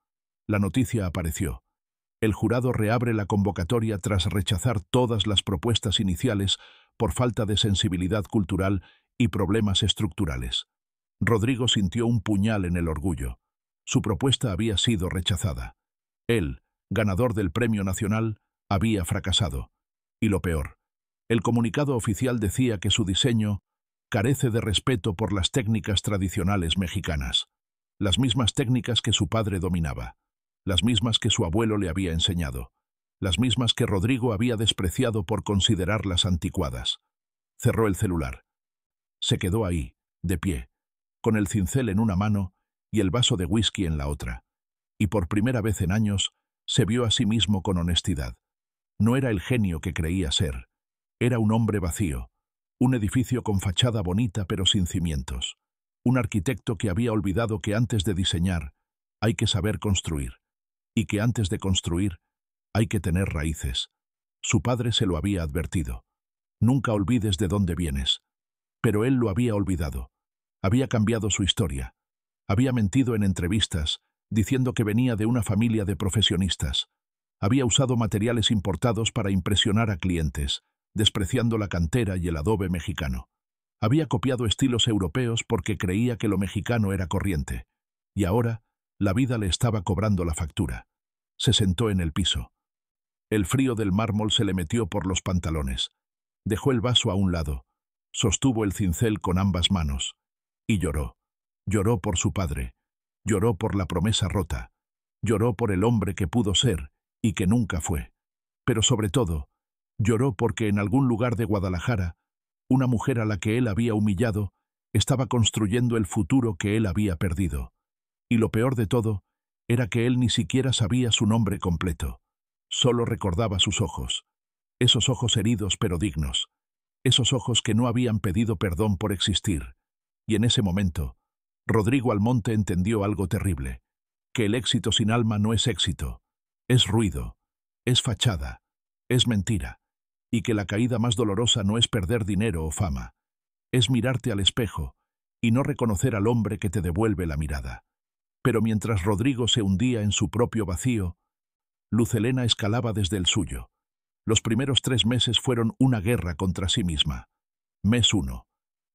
La noticia apareció. El jurado reabre la convocatoria tras rechazar todas las propuestas iniciales por falta de sensibilidad cultural y problemas estructurales. Rodrigo sintió un puñal en el orgullo. Su propuesta había sido rechazada. Él, ganador del Premio Nacional, había fracasado. Y lo peor, el comunicado oficial decía que su diseño carece de respeto por las técnicas tradicionales mexicanas, las mismas técnicas que su padre dominaba, las mismas que su abuelo le había enseñado, las mismas que Rodrigo había despreciado por considerarlas anticuadas. Cerró el celular. Se quedó ahí, de pie, con el cincel en una mano y el vaso de whisky en la otra, y por primera vez en años se vio a sí mismo con honestidad. No era el genio que creía ser, era un hombre vacío, un edificio con fachada bonita pero sin cimientos, un arquitecto que había olvidado que antes de diseñar hay que saber construir, y que antes de construir hay que tener raíces. Su padre se lo había advertido. Nunca olvides de dónde vienes. Pero él lo había olvidado. Había cambiado su historia. Había mentido en entrevistas, diciendo que venía de una familia de profesionistas. Había usado materiales importados para impresionar a clientes, despreciando la cantera y el adobe mexicano. Había copiado estilos europeos porque creía que lo mexicano era corriente. Y ahora, la vida le estaba cobrando la factura. Se sentó en el piso. El frío del mármol se le metió por los pantalones. Dejó el vaso a un lado. Sostuvo el cincel con ambas manos. Y lloró. Lloró por su padre. Lloró por la promesa rota. Lloró por el hombre que pudo ser y que nunca fue. Pero sobre todo, lloró porque en algún lugar de Guadalajara, una mujer a la que él había humillado estaba construyendo el futuro que él había perdido. Y lo peor de todo era que él ni siquiera sabía su nombre completo. Solo recordaba sus ojos. Esos ojos heridos pero dignos. Esos ojos que no habían pedido perdón por existir. Y en ese momento, Rodrigo Almonte entendió algo terrible. Que el éxito sin alma no es éxito. Es ruido. Es fachada. Es mentira. Y que la caída más dolorosa no es perder dinero o fama. Es mirarte al espejo y no reconocer al hombre que te devuelve la mirada. Pero mientras Rodrigo se hundía en su propio vacío, Luz Helena escalaba desde el suyo. Los primeros 3 meses fueron una guerra contra sí misma. Mes 1.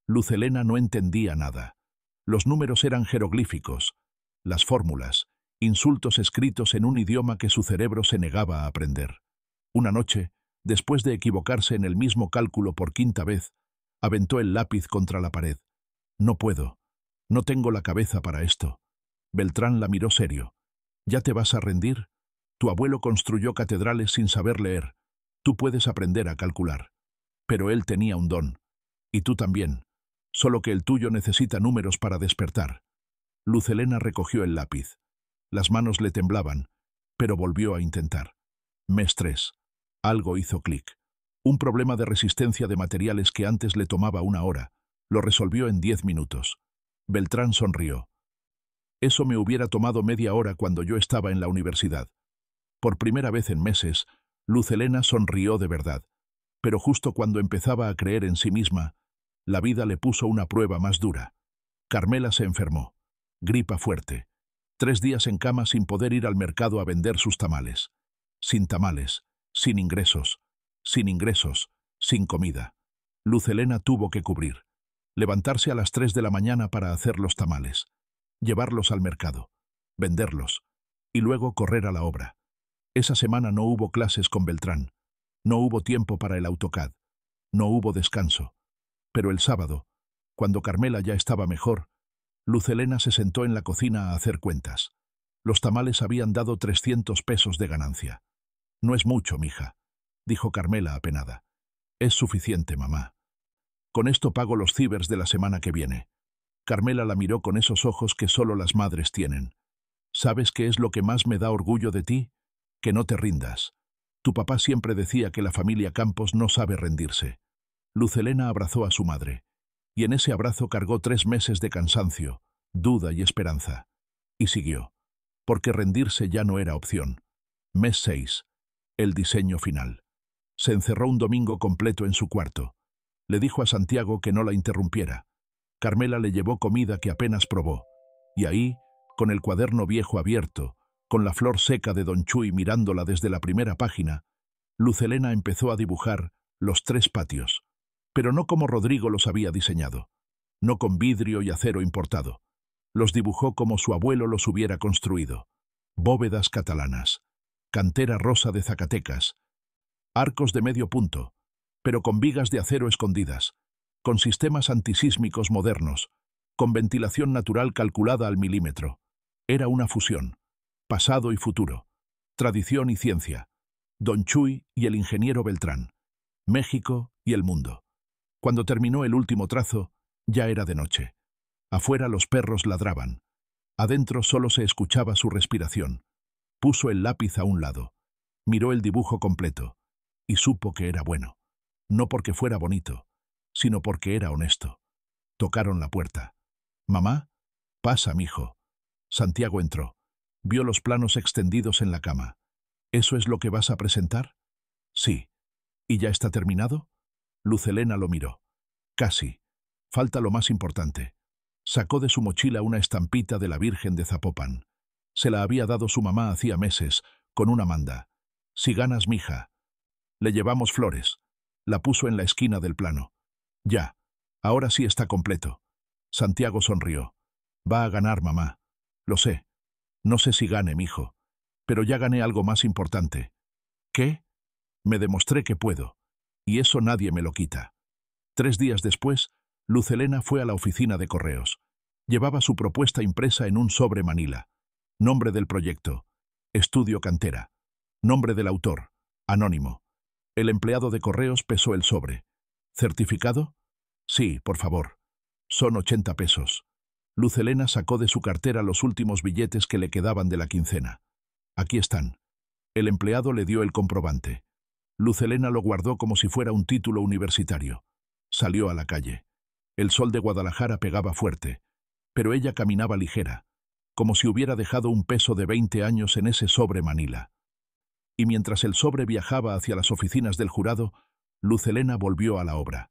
Luz Helena no entendía nada. Los números eran jeroglíficos, las fórmulas, insultos escritos en un idioma que su cerebro se negaba a aprender. Una noche, después de equivocarse en el mismo cálculo por 5ª vez, aventó el lápiz contra la pared. No puedo. No tengo la cabeza para esto. Beltrán la miró serio. ¿Ya te vas a rendir? Tu abuelo construyó catedrales sin saber leer. Tú puedes aprender a calcular. Pero él tenía un don. Y tú también. Solo que el tuyo necesita números para despertar. Luz Helena recogió el lápiz. Las manos le temblaban, pero volvió a intentar. Mes 3. Algo hizo clic. Un problema de resistencia de materiales que antes le tomaba 1 hora. Lo resolvió en 10 minutos. Beltrán sonrió. Eso me hubiera tomado media hora cuando yo estaba en la universidad. Por primera vez en meses, Luz Helena sonrió de verdad. Pero justo cuando empezaba a creer en sí misma, la vida le puso una prueba más dura. Carmela se enfermó. Gripa fuerte. 3 días en cama sin poder ir al mercado a vender sus tamales. Sin tamales, sin ingresos, sin comida. Luz Helena tuvo que cubrir. Levantarse a las 3 de la mañana para hacer los tamales. Llevarlos al mercado. Venderlos. Y luego correr a la obra. Esa semana no hubo clases con Beltrán. No hubo tiempo para el AutoCAD. No hubo descanso. Pero el sábado, cuando Carmela ya estaba mejor, Luz Helena se sentó en la cocina a hacer cuentas. Los tamales habían dado 300 pesos de ganancia. No es mucho, mija, dijo Carmela apenada. Es suficiente, mamá. Con esto pago los cibers de la semana que viene. Carmela la miró con esos ojos que solo las madres tienen. ¿Sabes qué es lo que más me da orgullo de ti? Que no te rindas. Tu papá siempre decía que la familia Campos no sabe rendirse. Luz Helena abrazó a su madre, y en ese abrazo cargó 3 meses de cansancio, duda y esperanza. Y siguió, porque rendirse ya no era opción. Mes 6. El diseño final. Se encerró un domingo completo en su cuarto. Le dijo a Santiago que no la interrumpiera. Carmela le llevó comida que apenas probó. Y ahí, con el cuaderno viejo abierto, con la flor seca de Don Chuy mirándola desde la primera página, Luz Helena empezó a dibujar los 3 patios, pero no como Rodrigo los había diseñado, no con vidrio y acero importado. Los dibujó como su abuelo los hubiera construido. Bóvedas catalanas, cantera rosa de Zacatecas, arcos de medio punto, pero con vigas de acero escondidas, con sistemas antisísmicos modernos, con ventilación natural calculada al milímetro. Era una fusión, pasado y futuro, tradición y ciencia, Don Chuy y el ingeniero Beltrán, México y el mundo. Cuando terminó el último trazo, ya era de noche. Afuera los perros ladraban. Adentro solo se escuchaba su respiración. Puso el lápiz a un lado. Miró el dibujo completo. Y supo que era bueno. No porque fuera bonito, sino porque era honesto. Tocaron la puerta. «Mamá, pasa, mijo». Santiago entró. Vio los planos extendidos en la cama. «¿Eso es lo que vas a presentar?» «Sí». «¿Y ya está terminado?» Luz Helena lo miró. «Casi. Falta lo más importante». Sacó de su mochila una estampita de la Virgen de Zapopan. Se la había dado su mamá hacía meses, con una manda. «Si ganas, mija». «Le llevamos flores». La puso en la esquina del plano. «Ya. Ahora sí está completo». Santiago sonrió. «Va a ganar, mamá». «Lo sé. No sé si gane, mijo. Pero ya gané algo más importante». «¿Qué?» «Me demostré que puedo. Y eso nadie me lo quita». 3 días después, Luz Helena fue a la oficina de correos. Llevaba su propuesta impresa en un sobre manila. Nombre del proyecto: Estudio Cantera. Nombre del autor: anónimo. El empleado de correos pesó el sobre. ¿Certificado? Sí, por favor. Son 80 pesos. Luz Helena sacó de su cartera los últimos billetes que le quedaban de la quincena. Aquí están. El empleado le dio el comprobante. Luz Helena lo guardó como si fuera un título universitario. Salió a la calle. El sol de Guadalajara pegaba fuerte, pero ella caminaba ligera, como si hubiera dejado un peso de 20 años en ese sobre manila. Y mientras el sobre viajaba hacia las oficinas del jurado, Luz Helena volvió a la obra,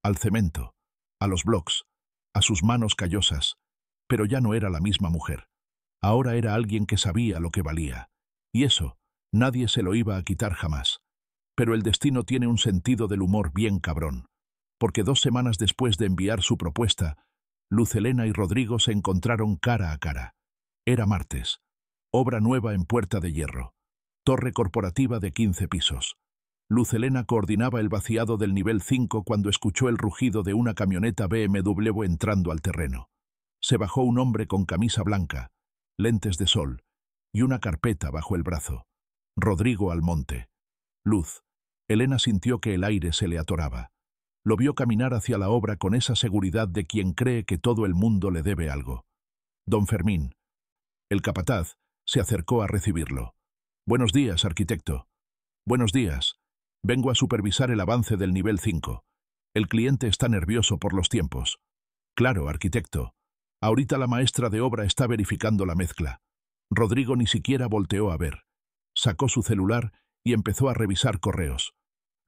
al cemento, a los blocs, a sus manos callosas, pero ya no era la misma mujer. Ahora era alguien que sabía lo que valía, y eso nadie se lo iba a quitar jamás. Pero el destino tiene un sentido del humor bien cabrón, porque 2 semanas después de enviar su propuesta, Luz Helena y Rodrigo se encontraron cara a cara. Era martes. Obra nueva en Puerta de Hierro. Torre corporativa de 15 pisos. Luz Helena coordinaba el vaciado del nivel 5 cuando escuchó el rugido de una camioneta BMW entrando al terreno. Se bajó un hombre con camisa blanca, lentes de sol y una carpeta bajo el brazo. Rodrigo Almonte. Luz Helena sintió que el aire se le atoraba. Lo vio caminar hacia la obra con esa seguridad de quien cree que todo el mundo le debe algo. Don Fermín. El capataz se acercó a recibirlo. «Buenos días, arquitecto». «Buenos días. Vengo a supervisar el avance del nivel 5. El cliente está nervioso por los tiempos». «Claro, arquitecto. Ahorita la maestra de obra está verificando la mezcla». Rodrigo ni siquiera volteó a ver. Sacó su celular y empezó a revisar correos.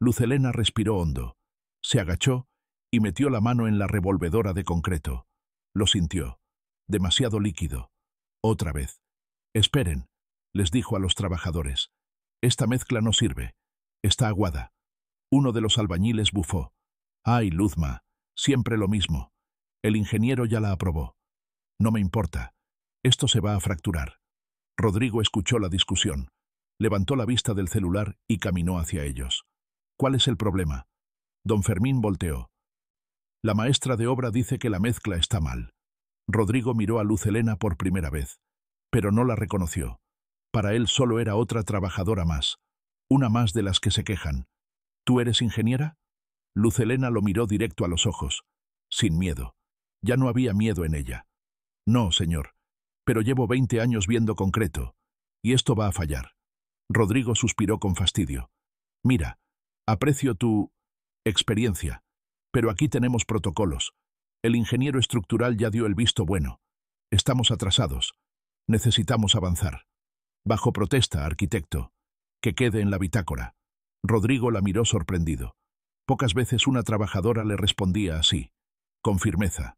Luz Helena respiró hondo. Se agachó y metió la mano en la revolvedora de concreto. Lo sintió. Demasiado líquido. Otra vez. «Esperen», les dijo a los trabajadores. «Esta mezcla no sirve. Está aguada». Uno de los albañiles bufó. «Ay, Luzma, siempre lo mismo. El ingeniero ya la aprobó». «No me importa. Esto se va a fracturar». Rodrigo escuchó la discusión. Levantó la vista del celular y caminó hacia ellos. «¿Cuál es el problema?» Don Fermín volteó. «La maestra de obra dice que la mezcla está mal». Rodrigo miró a Luz Helena por primera vez, pero no la reconoció. Para él solo era otra trabajadora más, una más de las que se quejan. «¿Tú eres ingeniera?» Luz Helena lo miró directo a los ojos, sin miedo. Ya no había miedo en ella. «No, señor, pero llevo 20 años viendo concreto, y esto va a fallar». Rodrigo suspiró con fastidio. «Mira, aprecio tu experiencia, pero aquí tenemos protocolos. El ingeniero estructural ya dio el visto bueno. Estamos atrasados. Necesitamos avanzar. Bajo protesta, arquitecto. Que quede en la bitácora». Rodrigo la miró sorprendido. Pocas veces una trabajadora le respondía así, con firmeza,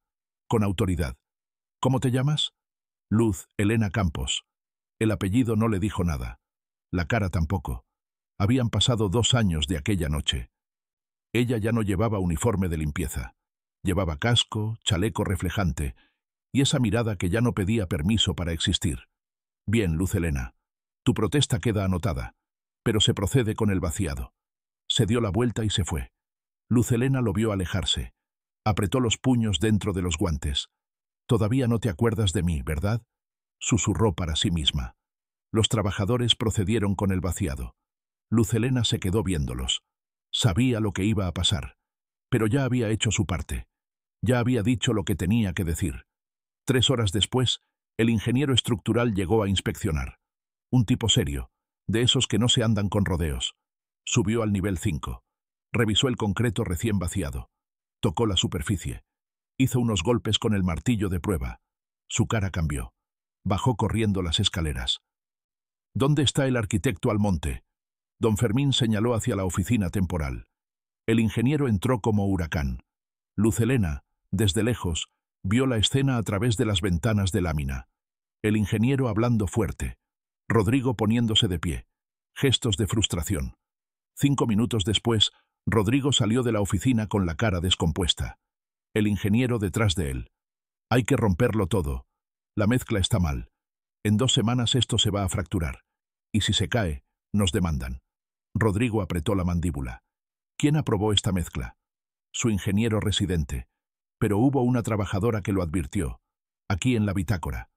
con autoridad. ¿Cómo te llamas? Luz Helena Campos. El apellido no le dijo nada. La cara tampoco. Habían pasado 2 años de aquella noche. Ella ya no llevaba uniforme de limpieza. Llevaba casco, chaleco reflejante, y esa mirada que ya no pedía permiso para existir. Bien, Luz Helena. Tu protesta queda anotada, pero se procede con el vaciado. Se dio la vuelta y se fue. Luz Helena lo vio alejarse. Apretó los puños dentro de los guantes. «Todavía no te acuerdas de mí, ¿verdad?», susurró para sí misma. Los trabajadores procedieron con el vaciado. Luz Helena se quedó viéndolos. Sabía lo que iba a pasar, pero ya había hecho su parte. Ya había dicho lo que tenía que decir. 3 horas después, el ingeniero estructural llegó a inspeccionar. Un tipo serio, de esos que no se andan con rodeos. Subió al nivel 5. Revisó el concreto recién vaciado. Tocó la superficie. Hizo unos golpes con el martillo de prueba. Su cara cambió. Bajó corriendo las escaleras. «¿Dónde está el arquitecto Almonte?». Don Fermín señaló hacia la oficina temporal. El ingeniero entró como huracán. Luz Helena, desde lejos, vio la escena a través de las ventanas de lámina. El ingeniero hablando fuerte. Rodrigo poniéndose de pie. Gestos de frustración. 5 minutos después, Rodrigo salió de la oficina con la cara descompuesta. El ingeniero detrás de él. «Hay que romperlo todo. La mezcla está mal. En 2 semanas esto se va a fracturar. Y si se cae, nos demandan». Rodrigo apretó la mandíbula. ¿Quién aprobó esta mezcla? Su ingeniero residente. Pero hubo una trabajadora que lo advirtió. Aquí en la bitácora.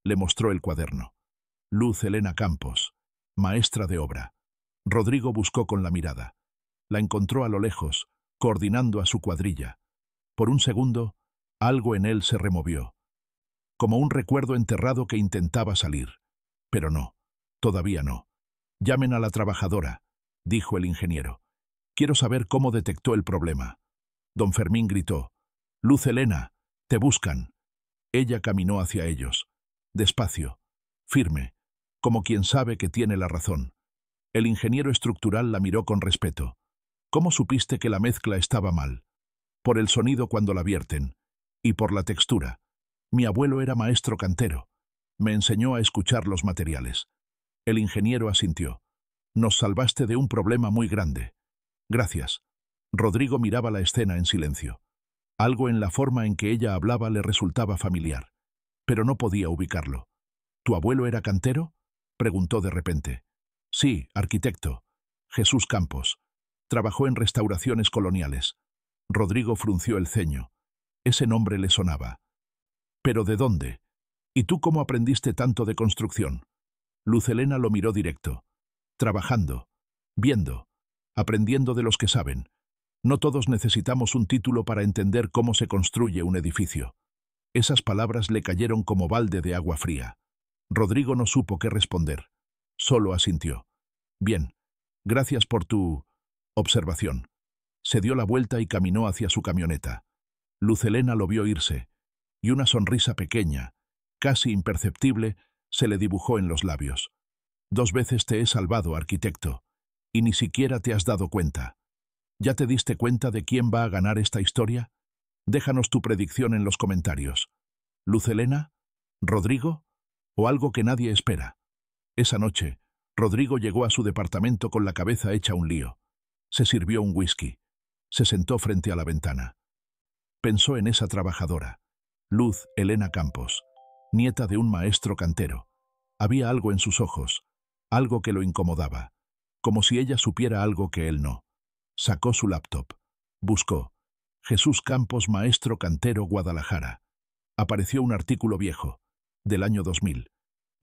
Le mostró el cuaderno. Luz Helena Campos, maestra de obra. Rodrigo buscó con la mirada. La encontró a lo lejos, coordinando a su cuadrilla. Por un segundo, algo en él se removió. Como un recuerdo enterrado que intentaba salir. Pero no, todavía no. «Llamen a la trabajadora», dijo el ingeniero. «Quiero saber cómo detectó el problema». Don Fermín gritó. «Luz Helena, te buscan». Ella caminó hacia ellos. Despacio, firme, como quien sabe que tiene la razón. El ingeniero estructural la miró con respeto. «¿Cómo supiste que la mezcla estaba mal?» «Por el sonido cuando la vierten. Y por la textura. Mi abuelo era maestro cantero. Me enseñó a escuchar los materiales». El ingeniero asintió. «Nos salvaste de un problema muy grande». «Gracias». Rodrigo miraba la escena en silencio. Algo en la forma en que ella hablaba le resultaba familiar, pero no podía ubicarlo. «¿Tu abuelo era cantero?», preguntó de repente. «Sí, arquitecto. Jesús Campos. Trabajó en restauraciones coloniales». Rodrigo frunció el ceño. Ese nombre le sonaba. «¿Pero de dónde? ¿Y tú cómo aprendiste tanto de construcción?». Luz Helena lo miró directo. «Trabajando, viendo, aprendiendo de los que saben. No todos necesitamos un título para entender cómo se construye un edificio». Esas palabras le cayeron como balde de agua fría. Rodrigo no supo qué responder. Solo asintió. «Bien, gracias por tu observación». Se dio la vuelta y caminó hacia su camioneta. Luz Helena lo vio irse, y una sonrisa pequeña, casi imperceptible, se le dibujó en los labios. «2 veces te he salvado, arquitecto, y ni siquiera te has dado cuenta. ¿Ya te diste cuenta de quién va a ganar esta historia? Déjanos tu predicción en los comentarios. ¿Luz Helena? ¿Rodrigo? ¿O algo que nadie espera?». Esa noche, Rodrigo llegó a su departamento con la cabeza hecha un lío. Se sirvió un whisky. Se sentó frente a la ventana. Pensó en esa trabajadora, Luz Helena Campos, nieta de un maestro cantero. Había algo en sus ojos, algo que lo incomodaba, como si ella supiera algo que él no. Sacó su laptop. Buscó. Jesús Campos, maestro cantero, Guadalajara. Apareció un artículo viejo, del año 2000.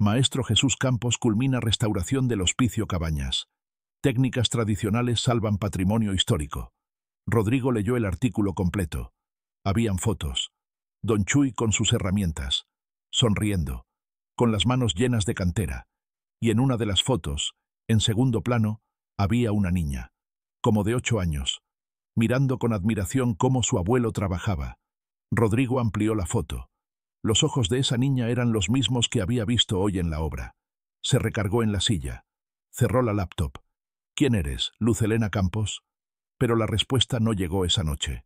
Maestro Jesús Campos culmina restauración del Hospicio Cabañas. Técnicas tradicionales salvan patrimonio histórico. Rodrigo leyó el artículo completo. Habían fotos. Don Chuy con sus herramientas, sonriendo, con las manos llenas de cantera. Y en una de las fotos, en segundo plano, había una niña, como de 8 años, mirando con admiración cómo su abuelo trabajaba. Rodrigo amplió la foto. Los ojos de esa niña eran los mismos que había visto hoy en la obra. Se recargó en la silla. Cerró la laptop. ¿Quién eres, Luz Helena Campos? Pero la respuesta no llegó esa noche.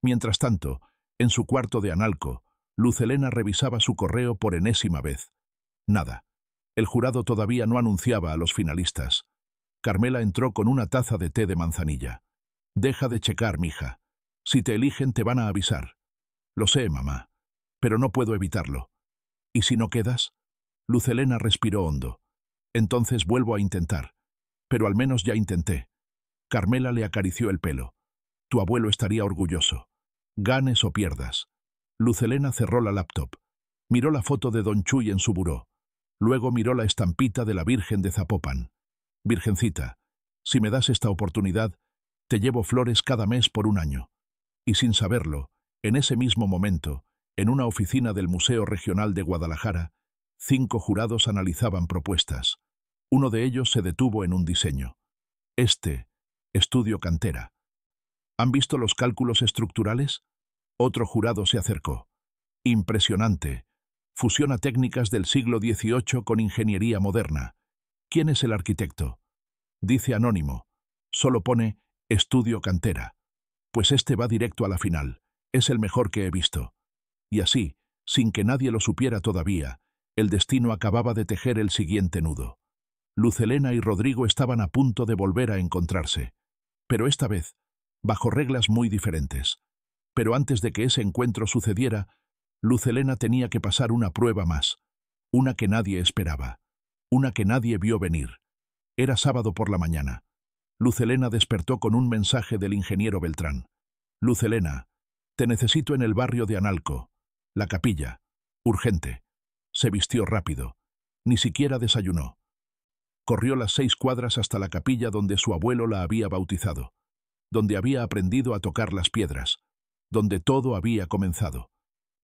Mientras tanto, en su cuarto de Analco, Luz Helena revisaba su correo por enésima vez. Nada. El jurado todavía no anunciaba a los finalistas. Carmela entró con una taza de té de manzanilla. Deja de checar, mija. Si te eligen te van a avisar. Lo sé, mamá. Pero no puedo evitarlo. ¿Y si no quedas? Luz Helena respiró hondo. Entonces vuelvo a intentar. Pero al menos ya intenté. Carmela le acarició el pelo. Tu abuelo estaría orgulloso. Ganes o pierdas. Luz Helena cerró la laptop. Miró la foto de Don Chuy en su buró. Luego miró la estampita de la Virgen de Zapopan. Virgencita, si me das esta oportunidad, te llevo flores cada mes por un año. Y sin saberlo, en ese mismo momento, en una oficina del Museo Regional de Guadalajara, 5 jurados analizaban propuestas. Uno de ellos se detuvo en un diseño. Estudio cantera. ¿Han visto los cálculos estructurales? Otro jurado se acercó. Impresionante. Fusiona técnicas del siglo XVIII con ingeniería moderna. ¿Quién es el arquitecto? Dice anónimo. Solo pone estudio cantera. Pues este va directo a la final. Es el mejor que he visto. Y así, sin que nadie lo supiera todavía, el destino acababa de tejer el siguiente nudo. Luz Helena y Rodrigo estaban a punto de volver a encontrarse. Pero esta vez, bajo reglas muy diferentes. Pero antes de que ese encuentro sucediera, Luz Helena tenía que pasar una prueba más. Una que nadie esperaba. Una que nadie vio venir. Era sábado por la mañana. Luz Helena despertó con un mensaje del ingeniero Beltrán. Luz Helena, te necesito en el barrio de Analco. La capilla. Urgente. Se vistió rápido. Ni siquiera desayunó. Corrió las 6 cuadras hasta la capilla donde su abuelo la había bautizado. Donde había aprendido a tocar las piedras. Donde todo había comenzado.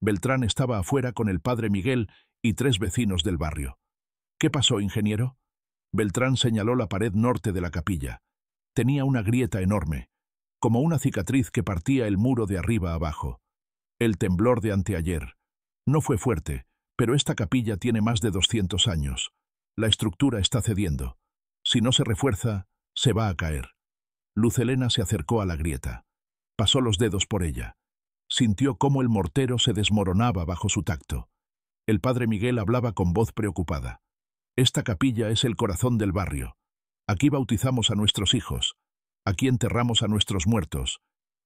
Beltrán estaba afuera con el padre Miguel y 3 vecinos del barrio. ¿Qué pasó, ingeniero? Beltrán señaló la pared norte de la capilla. Tenía una grieta enorme, como una cicatriz que partía el muro de arriba abajo. El temblor de anteayer. No fue fuerte, pero esta capilla tiene más de 200 años. La estructura está cediendo. Si no se refuerza, se va a caer. Luz Helena se acercó a la grieta. Pasó los dedos por ella. Sintió cómo el mortero se desmoronaba bajo su tacto. El padre Miguel hablaba con voz preocupada. Esta capilla es el corazón del barrio. Aquí bautizamos a nuestros hijos. Aquí enterramos a nuestros muertos.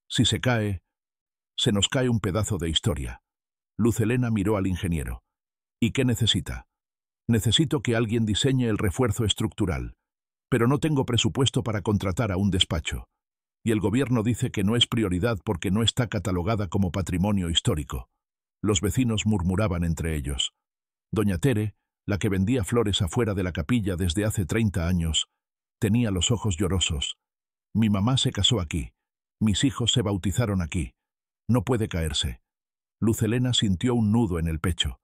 Si se cae, se nos cae un pedazo de historia. Luz Helena miró al ingeniero. ¿Y qué necesita? Necesito que alguien diseñe el refuerzo estructural. Pero no tengo presupuesto para contratar a un despacho. Y el gobierno dice que no es prioridad porque no está catalogada como patrimonio histórico. Los vecinos murmuraban entre ellos. Doña Tere, la que vendía flores afuera de la capilla desde hace 30 años, tenía los ojos llorosos. Mi mamá se casó aquí. Mis hijos se bautizaron aquí. No puede caerse. Luz Helena sintió un nudo en el pecho.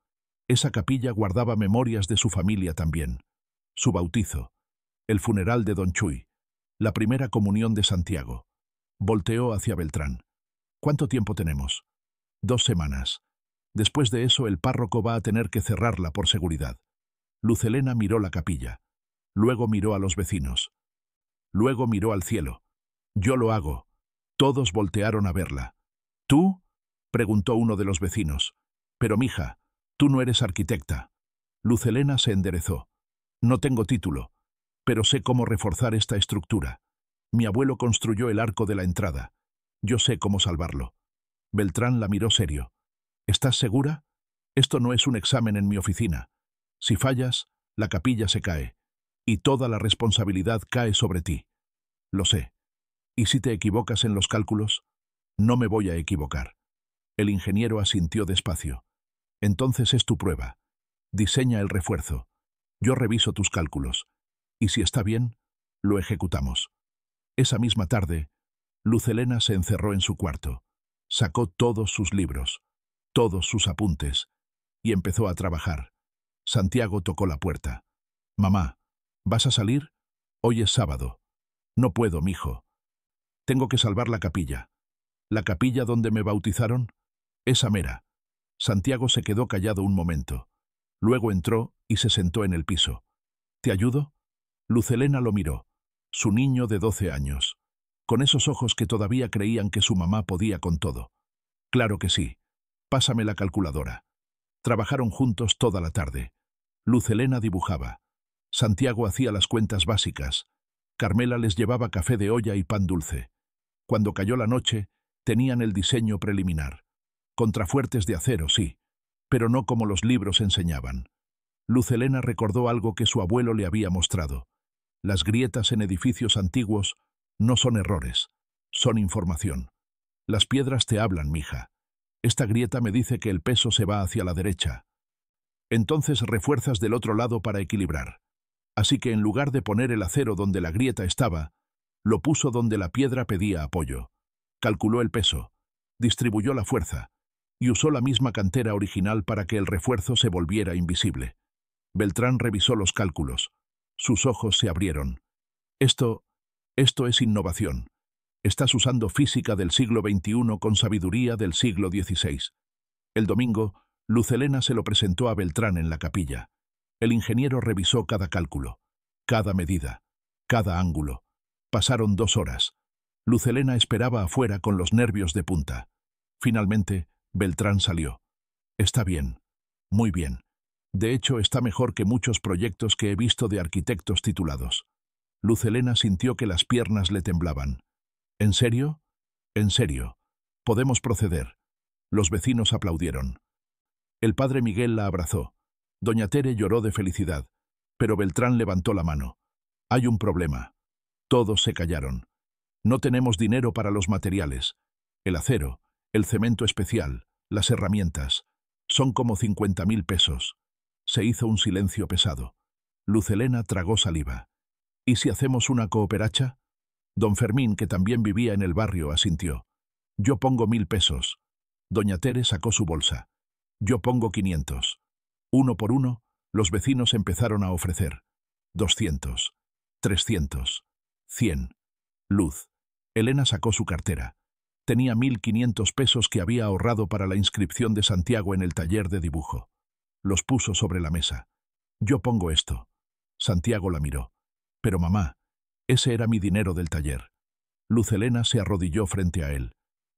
Esa capilla guardaba memorias de su familia también. Su bautizo, el funeral de Don Chuy, la primera comunión de Santiago. Volteó hacia Beltrán. ¿Cuánto tiempo tenemos? 2 semanas. Después de eso el párroco va a tener que cerrarla por seguridad. Luz Helena miró la capilla. Luego miró a los vecinos. Luego miró al cielo. Yo lo hago. Todos voltearon a verla. ¿Tú? Preguntó uno de los vecinos. Pero mija, tú no eres arquitecta. Luz Helena se enderezó. No tengo título, pero sé cómo reforzar esta estructura. Mi abuelo construyó el arco de la entrada. Yo sé cómo salvarlo. Beltrán la miró serio. ¿Estás segura? Esto no es un examen en mi oficina. Si fallas, la capilla se cae. Y toda la responsabilidad cae sobre ti. Lo sé. ¿Y si te equivocas en los cálculos? No me voy a equivocar. El ingeniero asintió despacio. Entonces es tu prueba. Diseña el refuerzo. Yo reviso tus cálculos. Y si está bien, lo ejecutamos. Esa misma tarde, Luz Helena se encerró en su cuarto. Sacó todos sus libros, todos sus apuntes, y empezó a trabajar. Santiago tocó la puerta. Mamá, ¿vas a salir? Hoy es sábado. No puedo, mijo. Tengo que salvar la capilla. ¿La capilla donde me bautizaron? Esa mera. Santiago se quedó callado un momento. Luego entró y se sentó en el piso. ¿Te ayudo? Luz Helena lo miró. su niño de 12 años, con esos ojos que todavía creían que su mamá podía con todo. Claro que sí. Pásame la calculadora. Trabajaron juntos toda la tarde. Luz Helena dibujaba. Santiago hacía las cuentas básicas. Carmela les llevaba café de olla y pan dulce. Cuando cayó la noche, tenían el diseño preliminar. Contrafuertes de acero, sí, pero no como los libros enseñaban. Luz Helena recordó algo que su abuelo le había mostrado. Las grietas en edificios antiguos no son errores, son información. Las piedras te hablan, mija. Esta grieta me dice que el peso se va hacia la derecha. Entonces refuerzas del otro lado para equilibrar. Así que en lugar de poner el acero donde la grieta estaba, lo puso donde la piedra pedía apoyo. Calculó el peso, distribuyó la fuerza y usó la misma cantera original para que el refuerzo se volviera invisible. Beltrán revisó los cálculos. Sus ojos se abrieron. Esto es innovación. Estás usando física del siglo XXI con sabiduría del siglo XVI. El domingo, Luz Helena se lo presentó a Beltrán en la capilla. El ingeniero revisó cada cálculo, cada medida, cada ángulo. Pasaron 2 horas. Luz Helena esperaba afuera con los nervios de punta. Finalmente, Beltrán salió. Está bien, muy bien. De hecho, está mejor que muchos proyectos que he visto de arquitectos titulados. Luz Helena sintió que las piernas le temblaban. ¿En serio? En serio. Podemos proceder. Los vecinos aplaudieron. El padre Miguel la abrazó. Doña Tere lloró de felicidad, pero Beltrán levantó la mano. Hay un problema. Todos se callaron. No tenemos dinero para los materiales. El acero, el cemento especial, las herramientas. Son como 50.000 pesos. Se hizo un silencio pesado. Luz Helena tragó saliva. ¿Y si hacemos una cooperacha? Don Fermín, que también vivía en el barrio, asintió. Yo pongo 1.000 pesos. Doña Tere sacó su bolsa. Yo pongo 500. Uno por uno, los vecinos empezaron a ofrecer. 200. 300. 100. Luz. Helena sacó su cartera. Tenía 1.500 pesos que había ahorrado para la inscripción de Santiago en el taller de dibujo. Los puso sobre la mesa. Yo pongo esto. Santiago la miró. Pero mamá, ese era mi dinero del taller. Luz Helena se arrodilló frente a él.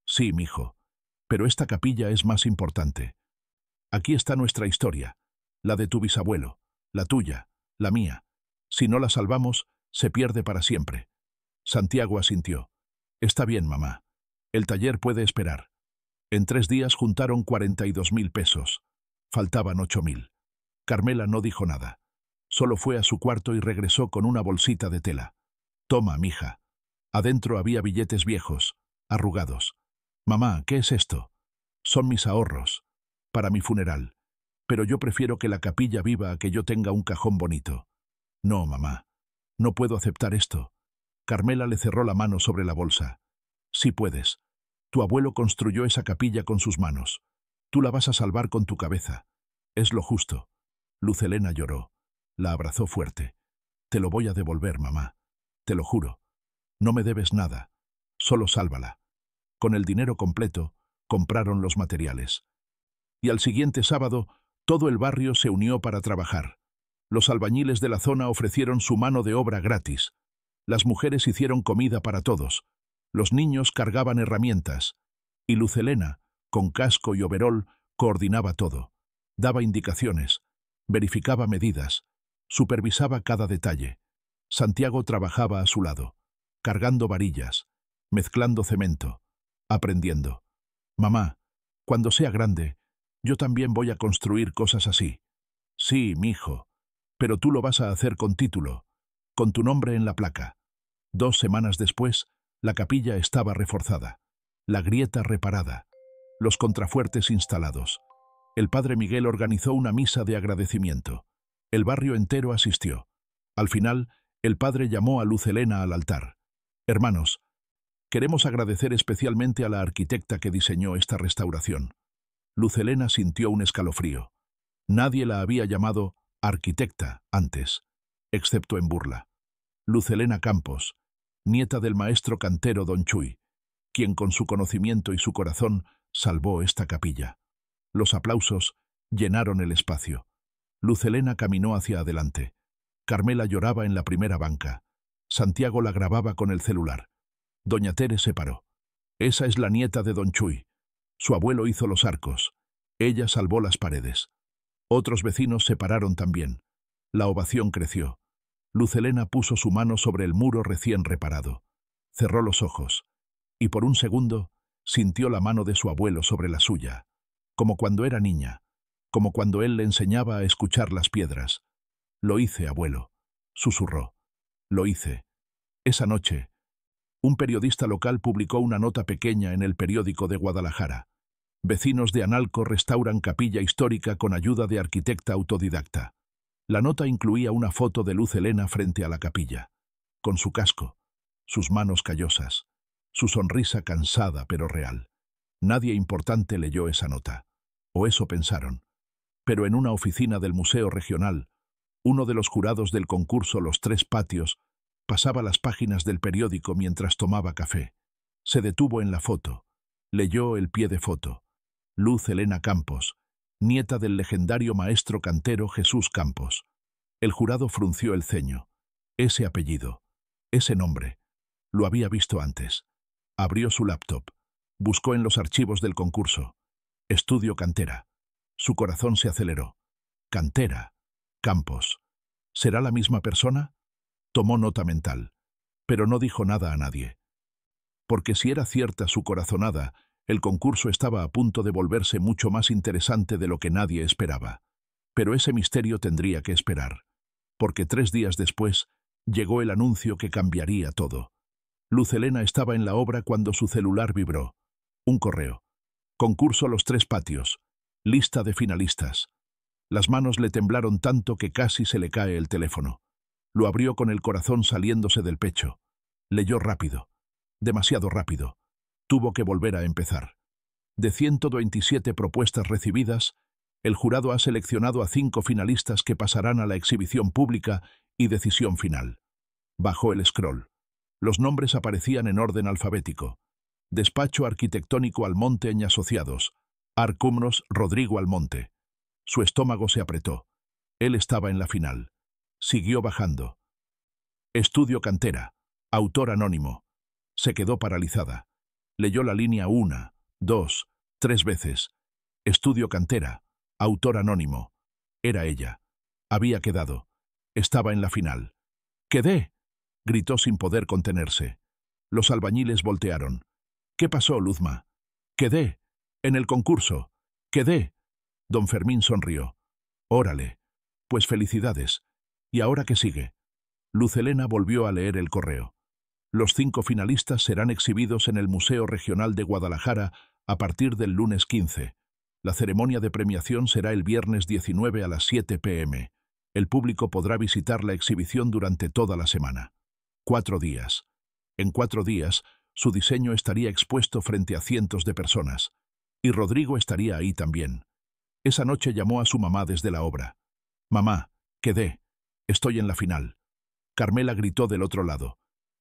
Sí, mijo, pero esta capilla es más importante. Aquí está nuestra historia, la de tu bisabuelo, la tuya, la mía. Si no la salvamos, se pierde para siempre. Santiago asintió. Está bien, mamá. El taller puede esperar. En 3 días juntaron 42.000 pesos. Faltaban 8.000. Carmela no dijo nada. Solo fue a su cuarto y regresó con una bolsita de tela. Toma, mija. Adentro había billetes viejos, arrugados. Mamá, ¿qué es esto? Son mis ahorros. Para mi funeral. Pero yo prefiero que la capilla viva a que yo tenga un cajón bonito. No, mamá. No puedo aceptar esto. Carmela le cerró la mano sobre la bolsa. Sí puedes. Tu abuelo construyó esa capilla con sus manos. Tú la vas a salvar con tu cabeza. Es lo justo. Luz Helena lloró. La abrazó fuerte. Te lo voy a devolver, mamá. Te lo juro. No me debes nada. Solo sálvala. Con el dinero completo, compraron los materiales. Y al siguiente sábado, todo el barrio se unió para trabajar. Los albañiles de la zona ofrecieron su mano de obra gratis. Las mujeres hicieron comida para todos. Los niños cargaban herramientas. Y Luz Helena, con casco y overol, coordinaba todo. Daba indicaciones, verificaba medidas, supervisaba cada detalle. Santiago trabajaba a su lado, cargando varillas, mezclando cemento, aprendiendo. Mamá, cuando sea grande, yo también voy a construir cosas así. Sí, mijo, pero tú lo vas a hacer con título, con tu nombre en la placa. 2 semanas después, la capilla estaba reforzada, la grieta reparada, los contrafuertes instalados. El padre Miguel organizó una misa de agradecimiento. El barrio entero asistió. Al final, el padre llamó a Luz Helena al altar. Hermanos, queremos agradecer especialmente a la arquitecta que diseñó esta restauración. Luz Helena sintió un escalofrío. Nadie la había llamado arquitecta antes, excepto en burla. Luz Helena Campos, nieta del maestro cantero Don Chuy, quien con su conocimiento y su corazón salvó esta capilla. Los aplausos llenaron el espacio. Luz Helena caminó hacia adelante. Carmela lloraba en la primera banca. Santiago la grababa con el celular. Doña Tere se paró. Esa es la nieta de don Chuy. Su abuelo hizo los arcos. Ella salvó las paredes. Otros vecinos se pararon también. La ovación creció. Luz Helena puso su mano sobre el muro recién reparado. Cerró los ojos. Y por un segundo sintió la mano de su abuelo sobre la suya. Como cuando era niña. Como cuando él le enseñaba a escuchar las piedras. «Lo hice, abuelo», susurró. «Lo hice». Esa noche, un periodista local publicó una nota pequeña en el periódico de Guadalajara. Vecinos de Analco restauran capilla histórica con ayuda de arquitecta autodidacta. La nota incluía una foto de Luz Helena frente a la capilla, con su casco, sus manos callosas, su sonrisa cansada pero real. Nadie importante leyó esa nota, o eso pensaron. Pero en una oficina del Museo Regional, uno de los jurados del concurso Los Tres Patios pasaba las páginas del periódico mientras tomaba café. Se detuvo en la foto. Leyó el pie de foto. Luz Helena Campos, nieta del legendario maestro cantero Jesús Campos. El jurado frunció el ceño. Ese apellido, ese nombre, lo había visto antes. Abrió su laptop. Buscó en los archivos del concurso. Estudio Cantera. Su corazón se aceleró. Cantera. Campos. ¿Será la misma persona? Tomó nota mental, pero no dijo nada a nadie. Porque si era cierta su corazonada, el concurso estaba a punto de volverse mucho más interesante de lo que nadie esperaba. Pero ese misterio tendría que esperar, porque 3 días después llegó el anuncio que cambiaría todo. Luz Helena estaba en la obra cuando su celular vibró. Un correo. Concurso Los Tres Patios. Lista de finalistas. Las manos le temblaron tanto que casi se le cae el teléfono. Lo abrió con el corazón saliéndose del pecho. Leyó rápido. Demasiado rápido. Tuvo que volver a empezar. De 127 propuestas recibidas, el jurado ha seleccionado a 5 finalistas que pasarán a la exhibición pública y decisión final. Bajó el scroll. Los nombres aparecían en orden alfabético. Despacho Arquitectónico Almonte y Asociados. Arcumnos Rodrigo Almonte. Su estómago se apretó. Él estaba en la final. Siguió bajando. Estudio Cantera. Autor anónimo. Se quedó paralizada. Leyó la línea 1, 2, 3 veces. Estudio Cantera. Autor anónimo. Era ella. Había quedado. Estaba en la final. ¡Quedé!, gritó sin poder contenerse. Los albañiles voltearon. ¿Qué pasó, Luzma? Quedé. En el concurso. Quedé. Don Fermín sonrió. Órale. Pues felicidades. ¿Y ahora qué sigue? Luz Helena volvió a leer el correo. Los 5 finalistas serán exhibidos en el Museo Regional de Guadalajara a partir del lunes 15. La ceremonia de premiación será el viernes 19 a las 7 p.m. El público podrá visitar la exhibición durante toda la semana. 4 días. En 4 días, su diseño estaría expuesto frente a cientos de personas. Y Rodrigo estaría ahí también. Esa noche llamó a su mamá desde la obra. «Mamá, quedé. Estoy en la final». Carmela gritó del otro lado.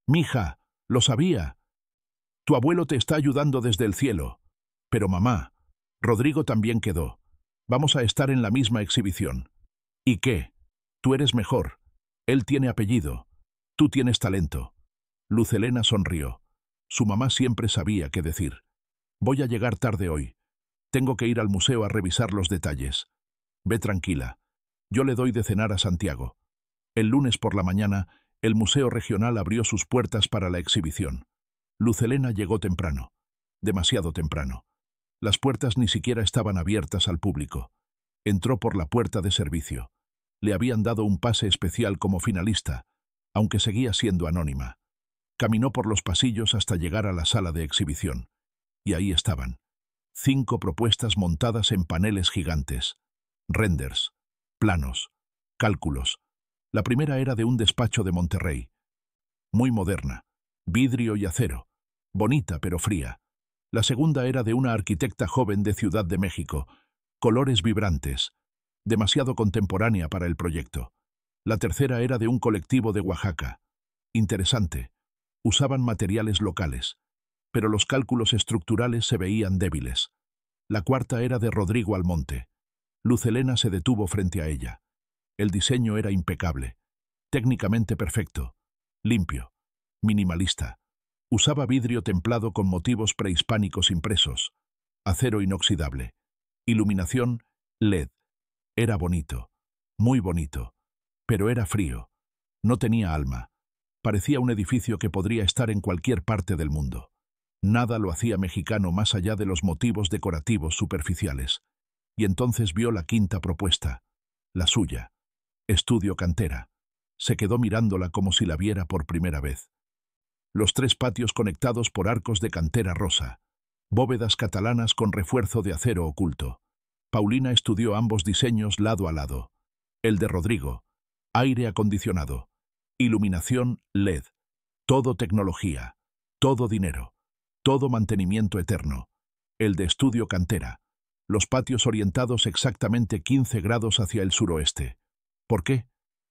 «Mija, lo sabía. Tu abuelo te está ayudando desde el cielo». «Pero mamá, Rodrigo también quedó. Vamos a estar en la misma exhibición». «¿Y qué? Tú eres mejor. Él tiene apellido. Tú tienes talento». Luz Helena sonrió. Su mamá siempre sabía qué decir. «Voy a llegar tarde hoy. Tengo que ir al museo a revisar los detalles. Ve tranquila. Yo le doy de cenar a Santiago». El lunes por la mañana, el Museo Regional abrió sus puertas para la exhibición. Luz Helena llegó temprano. Demasiado temprano. Las puertas ni siquiera estaban abiertas al público. Entró por la puerta de servicio. Le habían dado un pase especial como finalista, aunque seguía siendo anónima. Caminó por los pasillos hasta llegar a la sala de exhibición. Y ahí estaban. 5 propuestas montadas en paneles gigantes. Renders, planos, cálculos. La primera era de un despacho de Monterrey. Muy moderna, vidrio y acero. Bonita pero fría. La segunda era de una arquitecta joven de Ciudad de México. Colores vibrantes. Demasiado contemporánea para el proyecto. La tercera era de un colectivo de Oaxaca. Interesante. Usaban materiales locales, pero los cálculos estructurales se veían débiles. La cuarta era de Rodrigo Almonte. Luz Helena se detuvo frente a ella. El diseño era impecable, técnicamente perfecto, Limpio. Minimalista. Usaba vidrio templado con motivos prehispánicos impresos. Acero inoxidable. Iluminación LED. Era bonito. Muy bonito. Pero era frío. No tenía alma. Parecía un edificio que podría estar en cualquier parte del mundo. Nada lo hacía mexicano más allá de los motivos decorativos superficiales. Y entonces vio la quinta propuesta. La suya. Estudio Cantera. Se quedó mirándola como si la viera por primera vez. Los 3 patios conectados por arcos de cantera rosa. Bóvedas catalanas con refuerzo de acero oculto. Paulina estudió ambos diseños lado a lado. El de Rodrigo. Aire acondicionado. Iluminación LED. Todo tecnología. Todo dinero. Todo mantenimiento eterno. El de Estudio Cantera. Los patios orientados exactamente 15 grados hacia el suroeste. ¿Por qué?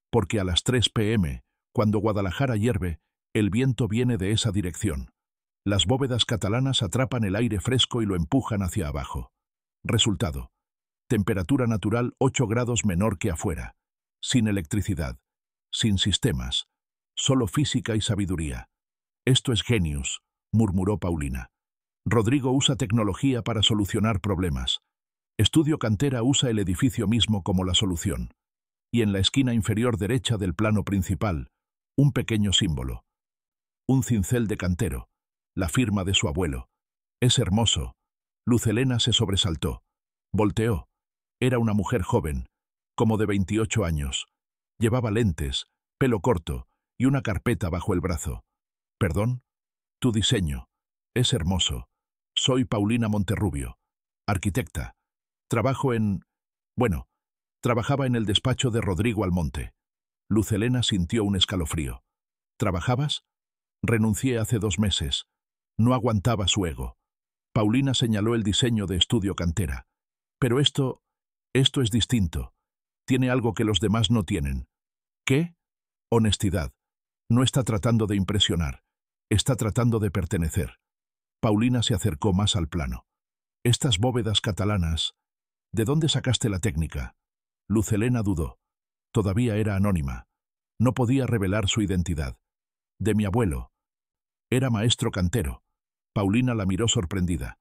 Porque a las 3 p.m., cuando Guadalajara hierve, el viento viene de esa dirección. Las bóvedas catalanas atrapan el aire fresco y lo empujan hacia abajo. Resultado. Temperatura natural 8 grados menor que afuera. Sin electricidad. Sin sistemas. Solo física y sabiduría. Esto es genius, murmuró Paulina. Rodrigo usa tecnología para solucionar problemas. Estudio Cantera usa el edificio mismo como la solución. Y en la esquina inferior derecha del plano principal, un pequeño símbolo. Un cincel de cantero, la firma de su abuelo. Es hermoso. Luz Helena se sobresaltó. Volteó. Era una mujer joven, como de 28 años. Llevaba lentes, pelo corto y una carpeta bajo el brazo. ¿Perdón? Tu diseño. Es hermoso. Soy Paulina Monterrubio, arquitecta. Trabajo en... Bueno, trabajaba en el despacho de Rodrigo Almonte. Luz Helena sintió un escalofrío. ¿Trabajabas? Renuncié hace 2 meses. No aguantaba su ego. Paulina señaló el diseño de Estudio Cantera. Pero esto es distinto. Tiene algo que los demás no tienen. ¿Qué? Honestidad. No está tratando de impresionar. Está tratando de pertenecer. Paulina se acercó más al plano. Estas bóvedas catalanas... ¿De dónde sacaste la técnica? Luz Helena dudó. Todavía era anónima. No podía revelar su identidad. De mi abuelo. Era maestro cantero. Paulina la miró sorprendida.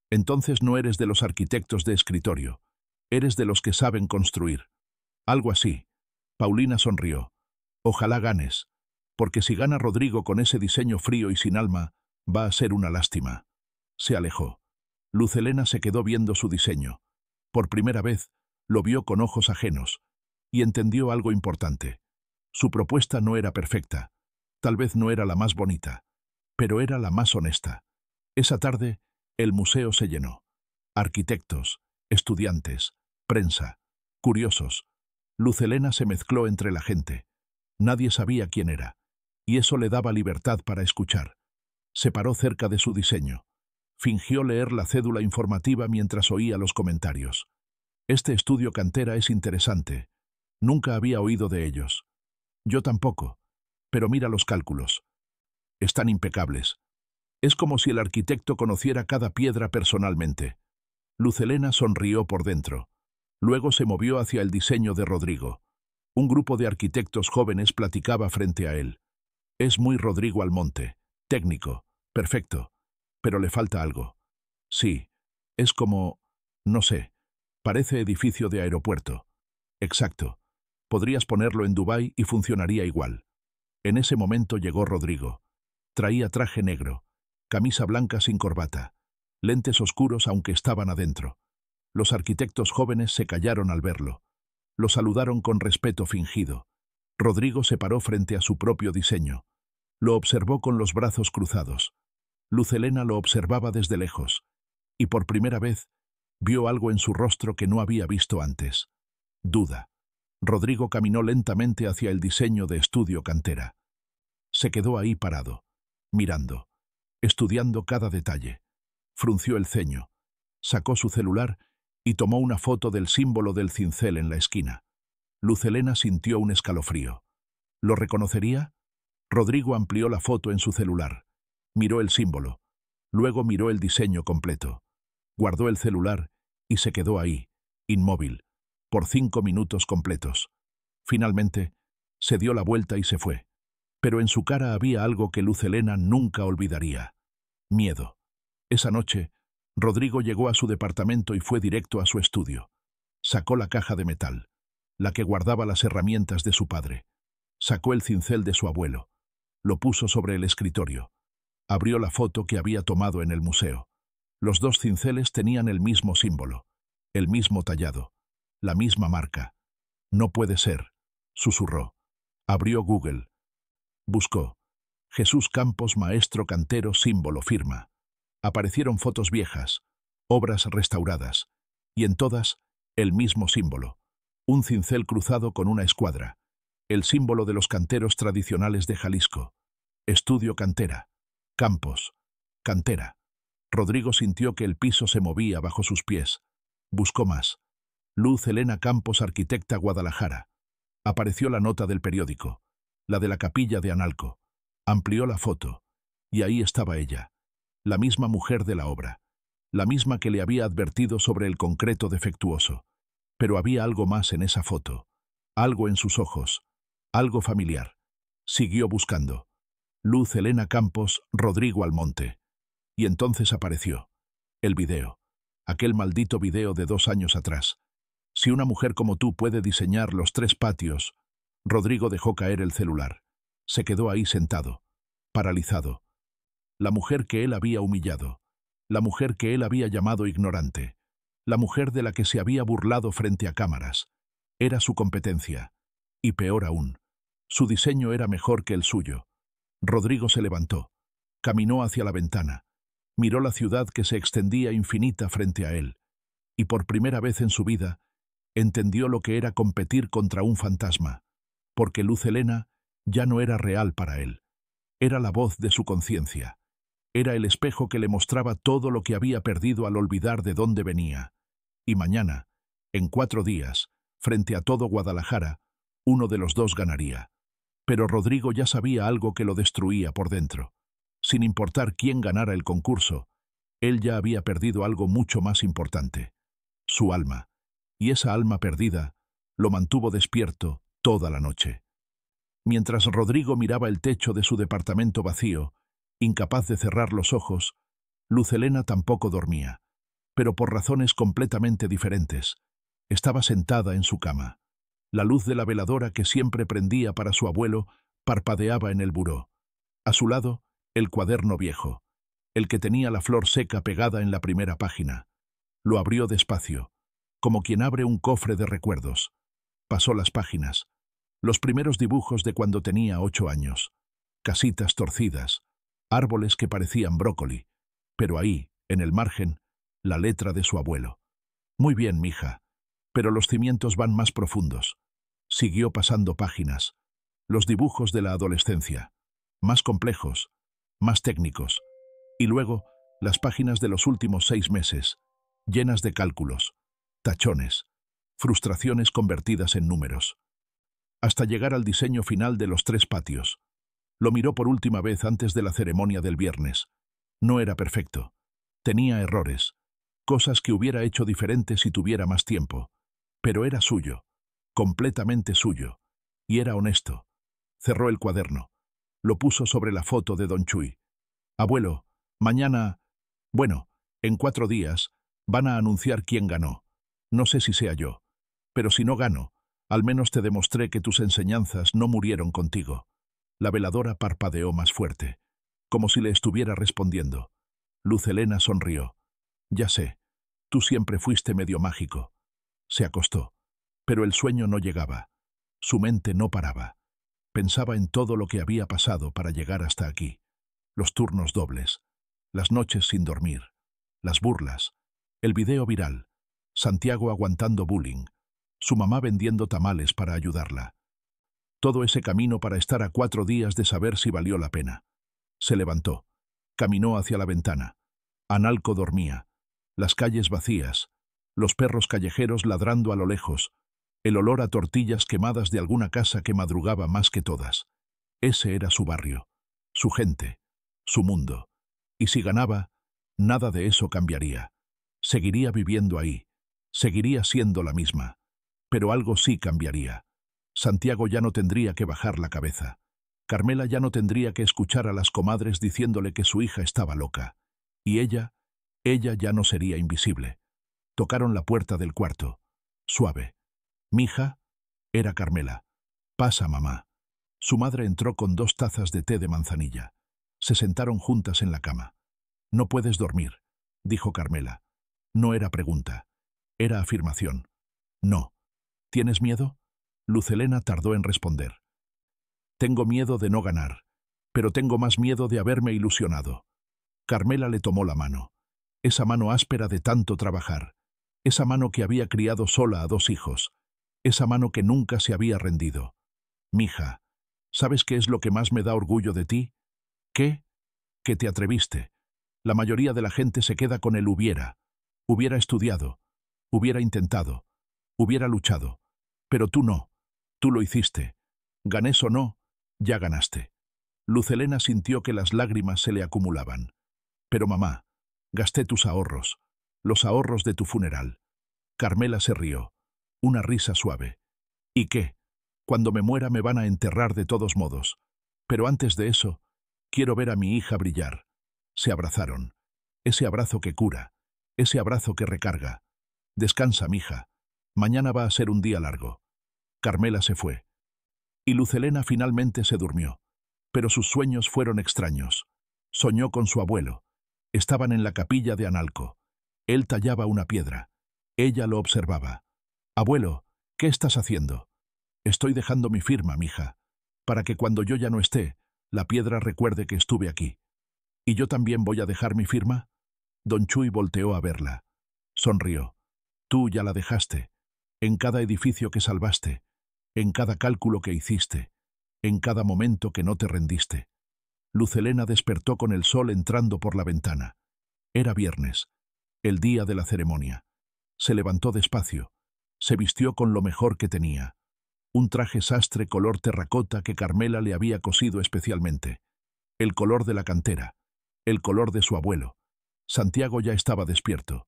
Entonces no eres de los arquitectos de escritorio. Eres de los que saben construir. Algo así. Paulina sonrió. Ojalá ganes. Porque si gana Rodrigo con ese diseño frío y sin alma, va a ser una lástima. Se alejó. Luz Helena se quedó viendo su diseño. Por primera vez, lo vio con ojos ajenos. Y entendió algo importante. Su propuesta no era perfecta. Tal vez no era la más bonita. Pero era la más honesta. Esa tarde, el museo se llenó. Arquitectos, estudiantes, prensa, curiosos. Luz Helena se mezcló entre la gente. Nadie sabía quién era. Y eso le daba libertad para escuchar. Se paró cerca de su diseño. Fingió leer la cédula informativa mientras oía los comentarios. Este estudio cantera es interesante. Nunca había oído de ellos. Yo tampoco. Pero mira los cálculos. Están impecables. Es como si el arquitecto conociera cada piedra personalmente. Luz Helena sonrió por dentro. Luego se movió hacia el diseño de Rodrigo. Un grupo de arquitectos jóvenes platicaba frente a él. Es muy Rodrigo Almonte. Técnico. Perfecto. Pero le falta algo. Sí. Es como... no sé. Parece edificio de aeropuerto. Exacto. Podrías ponerlo en Dubái y funcionaría igual. En ese momento llegó Rodrigo. Traía traje negro, camisa blanca sin corbata, lentes oscuros aunque estaban adentro. Los arquitectos jóvenes se callaron al verlo. Lo saludaron con respeto fingido. Rodrigo se paró frente a su propio diseño. Lo observó con los brazos cruzados. Luz Helena lo observaba desde lejos. Y por primera vez, vio algo en su rostro que no había visto antes. Duda. Rodrigo caminó lentamente hacia el diseño de Estudio Cantera. Se quedó ahí parado, mirando, estudiando cada detalle. Frunció el ceño, sacó su celular y tomó una foto del símbolo del cincel en la esquina. Luz Helena sintió un escalofrío. ¿Lo reconocería? Rodrigo amplió la foto en su celular. Miró el símbolo. Luego miró el diseño completo. Guardó el celular y se quedó ahí, inmóvil, por 5 minutos completos. Finalmente, se dio la vuelta y se fue. Pero en su cara había algo que Luz Helena nunca olvidaría. Miedo. Esa noche, Rodrigo llegó a su departamento y fue directo a su estudio. Sacó la caja de metal, la que guardaba las herramientas de su padre. Sacó el cincel de su abuelo. Lo puso sobre el escritorio. Abrió la foto que había tomado en el museo. Los dos cinceles tenían el mismo símbolo, el mismo tallado, la misma marca. No puede ser, susurró. Abrió Google. Buscó. Jesús Campos, maestro cantero, símbolo, firma. Aparecieron fotos viejas, obras restauradas, y en todas, el mismo símbolo. Un cincel cruzado con una escuadra. El símbolo de los canteros tradicionales de Jalisco. Estudio Cantera. Campos. Cantera. Rodrigo sintió que el piso se movía bajo sus pies. Buscó más. Luz Helena Campos, arquitecta, Guadalajara. Apareció la nota del periódico, la de la capilla de Analco. Amplió la foto, y ahí estaba ella, la misma mujer de la obra, la misma que le había advertido sobre el concreto defectuoso. Pero había algo más en esa foto, algo en sus ojos, algo familiar. Siguió buscando. Luz Helena Campos, Rodrigo Almonte. Y entonces apareció. El video. Aquel maldito video de 2 años atrás. Si una mujer como tú puede diseñar los 3 patios... Rodrigo dejó caer el celular. Se quedó ahí sentado, paralizado. La mujer que él había humillado. La mujer que él había llamado ignorante. La mujer de la que se había burlado frente a cámaras. Era su competencia. Y peor aún, su diseño era mejor que el suyo. Rodrigo se levantó. Caminó hacia la ventana. Miró la ciudad que se extendía infinita frente a él. Y por primera vez en su vida, entendió lo que era competir contra un fantasma. Porque Luz Helena ya no era real para él. Era la voz de su conciencia. Era el espejo que le mostraba todo lo que había perdido al olvidar de dónde venía. Y mañana, en 4 días, frente a todo Guadalajara, uno de los dos ganaría. Pero Rodrigo ya sabía algo que lo destruía por dentro. Sin importar quién ganara el concurso, él ya había perdido algo mucho más importante. Su alma. Y esa alma perdida lo mantuvo despierto toda la noche. Mientras Rodrigo miraba el techo de su departamento vacío, incapaz de cerrar los ojos, Luz Helena tampoco dormía, pero por razones completamente diferentes. Estaba sentada en su cama. La luz de la veladora que siempre prendía para su abuelo parpadeaba en el buró. A su lado, el cuaderno viejo, el que tenía la flor seca pegada en la primera página. Lo abrió despacio, como quien abre un cofre de recuerdos. Pasó las páginas. Los primeros dibujos de cuando tenía 8 años. Casitas torcidas, árboles que parecían brócoli, pero ahí, en el margen, la letra de su abuelo. Muy bien, mija, pero los cimientos van más profundos. Siguió pasando páginas. Los dibujos de la adolescencia, más complejos, más técnicos. Y luego, las páginas de los últimos 6 meses, llenas de cálculos, tachones, frustraciones convertidas en números. Hasta llegar al diseño final de los 3 patios. Lo miró por última vez antes de la ceremonia del viernes. No era perfecto. Tenía errores, cosas que hubiera hecho diferentes si tuviera más tiempo. Pero era suyo, completamente suyo. Y era honesto. Cerró el cuaderno. Lo puso sobre la foto de Don Chuy. Abuelo, mañana... Bueno, en 4 días, van a anunciar quién ganó. No sé si sea yo. Pero si no gano, al menos te demostré que tus enseñanzas no murieron contigo. La veladora parpadeó más fuerte, como si le estuviera respondiendo. Luz Helena sonrió. Ya sé, tú siempre fuiste medio mágico. Se acostó, pero el sueño no llegaba. Su mente no paraba. Pensaba en todo lo que había pasado para llegar hasta aquí. Los turnos dobles, las noches sin dormir, las burlas, el video viral, Santiago aguantando bullying, su mamá vendiendo tamales para ayudarla. Todo ese camino para estar a 4 días de saber si valió la pena. Se levantó. Caminó hacia la ventana. Analco dormía. Las calles vacías. Los perros callejeros ladrando a lo lejos. El olor a tortillas quemadas de alguna casa que madrugaba más que todas. Ese era su barrio. Su gente. Su mundo. Y si ganaba, nada de eso cambiaría. Seguiría viviendo ahí. Seguiría siendo la misma. Pero algo sí cambiaría. Santiago ya no tendría que bajar la cabeza. Carmela ya no tendría que escuchar a las comadres diciéndole que su hija estaba loca. Y ella ya no sería invisible. Tocaron la puerta del cuarto. Suave. «Mija», era Carmela. «Pasa, mamá». Su madre entró con 2 tazas de té de manzanilla. Se sentaron juntas en la cama. «No puedes dormir», dijo Carmela. No era pregunta. Era afirmación. «No». «¿Tienes miedo?» Luz Helena tardó en responder. «Tengo miedo de no ganar, pero tengo más miedo de haberme ilusionado». Carmela le tomó la mano. Esa mano áspera de tanto trabajar. Esa mano que había criado sola a 2 hijos. Esa mano que nunca se había rendido. «Mija, ¿sabes qué es lo que más me da orgullo de ti?» «¿Qué?» «Que te atreviste. La mayoría de la gente se queda con el hubiera. Hubiera estudiado. Hubiera intentado. Hubiera luchado. Pero tú no. Tú lo hiciste. Ganes o no, ya ganaste». Luz Helena sintió que las lágrimas se le acumulaban. «Pero mamá, gasté tus ahorros. Los ahorros de tu funeral». Carmela se rió. Una risa suave. «¿Y qué? Cuando me muera me van a enterrar de todos modos. Pero antes de eso, quiero ver a mi hija brillar». Se abrazaron. Ese abrazo que cura. Ese abrazo que recarga. «Descansa, mija. Mañana va a ser un día largo». Carmela se fue. Y Luz Helena finalmente se durmió. Pero sus sueños fueron extraños. Soñó con su abuelo. Estaban en la capilla de Analco. Él tallaba una piedra. Ella lo observaba. «Abuelo, ¿qué estás haciendo?» «Estoy dejando mi firma, mija, para que cuando yo ya no esté, la piedra recuerde que estuve aquí». «¿Y yo también voy a dejar mi firma?» Don Chuy volteó a verla. Sonrió. «Tú ya la dejaste. En cada edificio que salvaste, en cada cálculo que hiciste, en cada momento que no te rendiste». Luz Helena despertó con el sol entrando por la ventana. Era viernes, el día de la ceremonia. Se levantó despacio. Se vistió con lo mejor que tenía. Un traje sastre color terracota que Carmela le había cosido especialmente. El color de la cantera. El color de su abuelo. Santiago ya estaba despierto.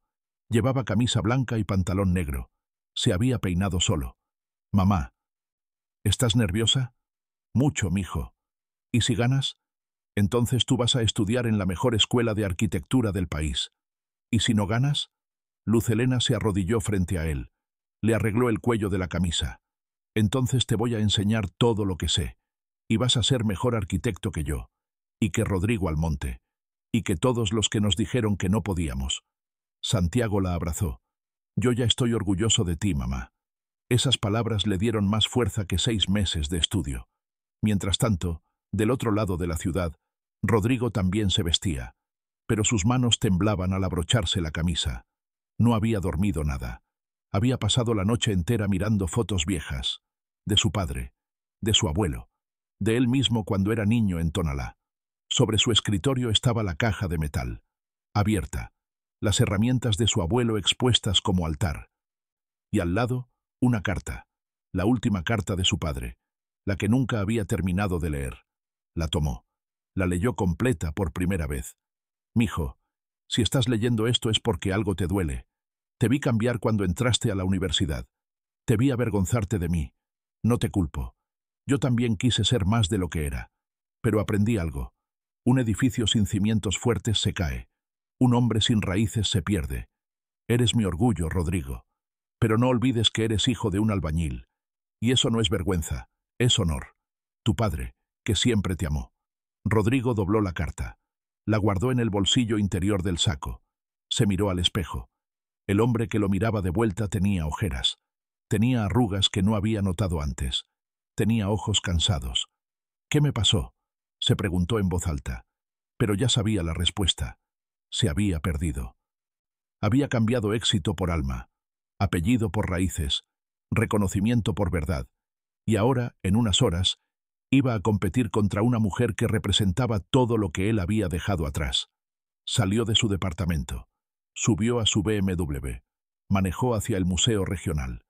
Llevaba camisa blanca y pantalón negro. Se había peinado solo. «Mamá, ¿estás nerviosa?» «Mucho, mijo». «¿Y si ganas? Entonces tú vas a estudiar en la mejor escuela de arquitectura del país. ¿Y si no ganas?» Luz Helena se arrodilló frente a él. Le arregló el cuello de la camisa. «Entonces te voy a enseñar todo lo que sé. Y vas a ser mejor arquitecto que yo. Y que Rodrigo Almonte. Y que todos los que nos dijeron que no podíamos». Santiago la abrazó. «Yo ya estoy orgulloso de ti, mamá». Esas palabras le dieron más fuerza que 6 meses de estudio. Mientras tanto, del otro lado de la ciudad, Rodrigo también se vestía. Pero sus manos temblaban al abrocharse la camisa. No había dormido nada. Había pasado la noche entera mirando fotos viejas. De su padre, de su abuelo, de él mismo cuando era niño en Tonalá. Sobre su escritorio estaba la caja de metal, abierta, las herramientas de su abuelo expuestas como altar. Y al lado, una carta, la última carta de su padre, la que nunca había terminado de leer. La tomó. La leyó completa por primera vez. «Mijo, si estás leyendo esto es porque algo te duele. Te vi cambiar cuando entraste a la universidad. Te vi avergonzarte de mí. No te culpo. Yo también quise ser más de lo que era. Pero aprendí algo. Un edificio sin cimientos fuertes se cae. Un hombre sin raíces se pierde. Eres mi orgullo, Rodrigo. Pero no olvides que eres hijo de un albañil. Y eso no es vergüenza, es honor. Tu padre, que siempre te amó». Rodrigo dobló la carta. La guardó en el bolsillo interior del saco. Se miró al espejo. El hombre que lo miraba de vuelta tenía ojeras. Tenía arrugas que no había notado antes. Tenía ojos cansados. «¿Qué me pasó?», se preguntó en voz alta. Pero ya sabía la respuesta. Se había perdido. Había cambiado éxito por alma, apellido por raíces, reconocimiento por verdad. Y ahora, en unas horas, iba a competir contra una mujer que representaba todo lo que él había dejado atrás. Salió de su departamento. Subió a su BMW. Manejó hacia el Museo Regional.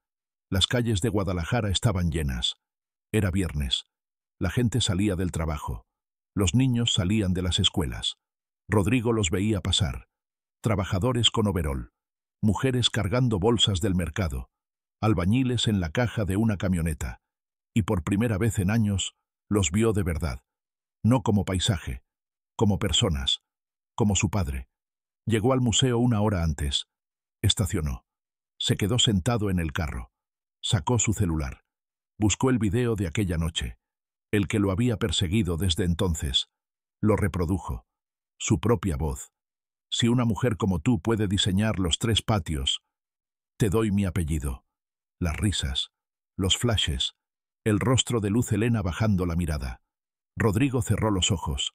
Las calles de Guadalajara estaban llenas. Era viernes. La gente salía del trabajo. Los niños salían de las escuelas. Rodrigo los veía pasar. Trabajadores con overol. Mujeres cargando bolsas del mercado. Albañiles en la caja de una camioneta. Y por primera vez en años, Los vio de verdad, no como paisaje, como personas, como su padre. Llegó al museo una hora antes. Estacionó. Se quedó sentado en el carro. Sacó su celular. Buscó el video de aquella noche, el que lo había perseguido desde entonces. Lo reprodujo. Su propia voz. Si una mujer como tú puede diseñar los 3 patios, te doy mi apellido. Las risas, los flashes, el rostro de Luz Helena bajando la mirada. Rodrigo cerró los ojos.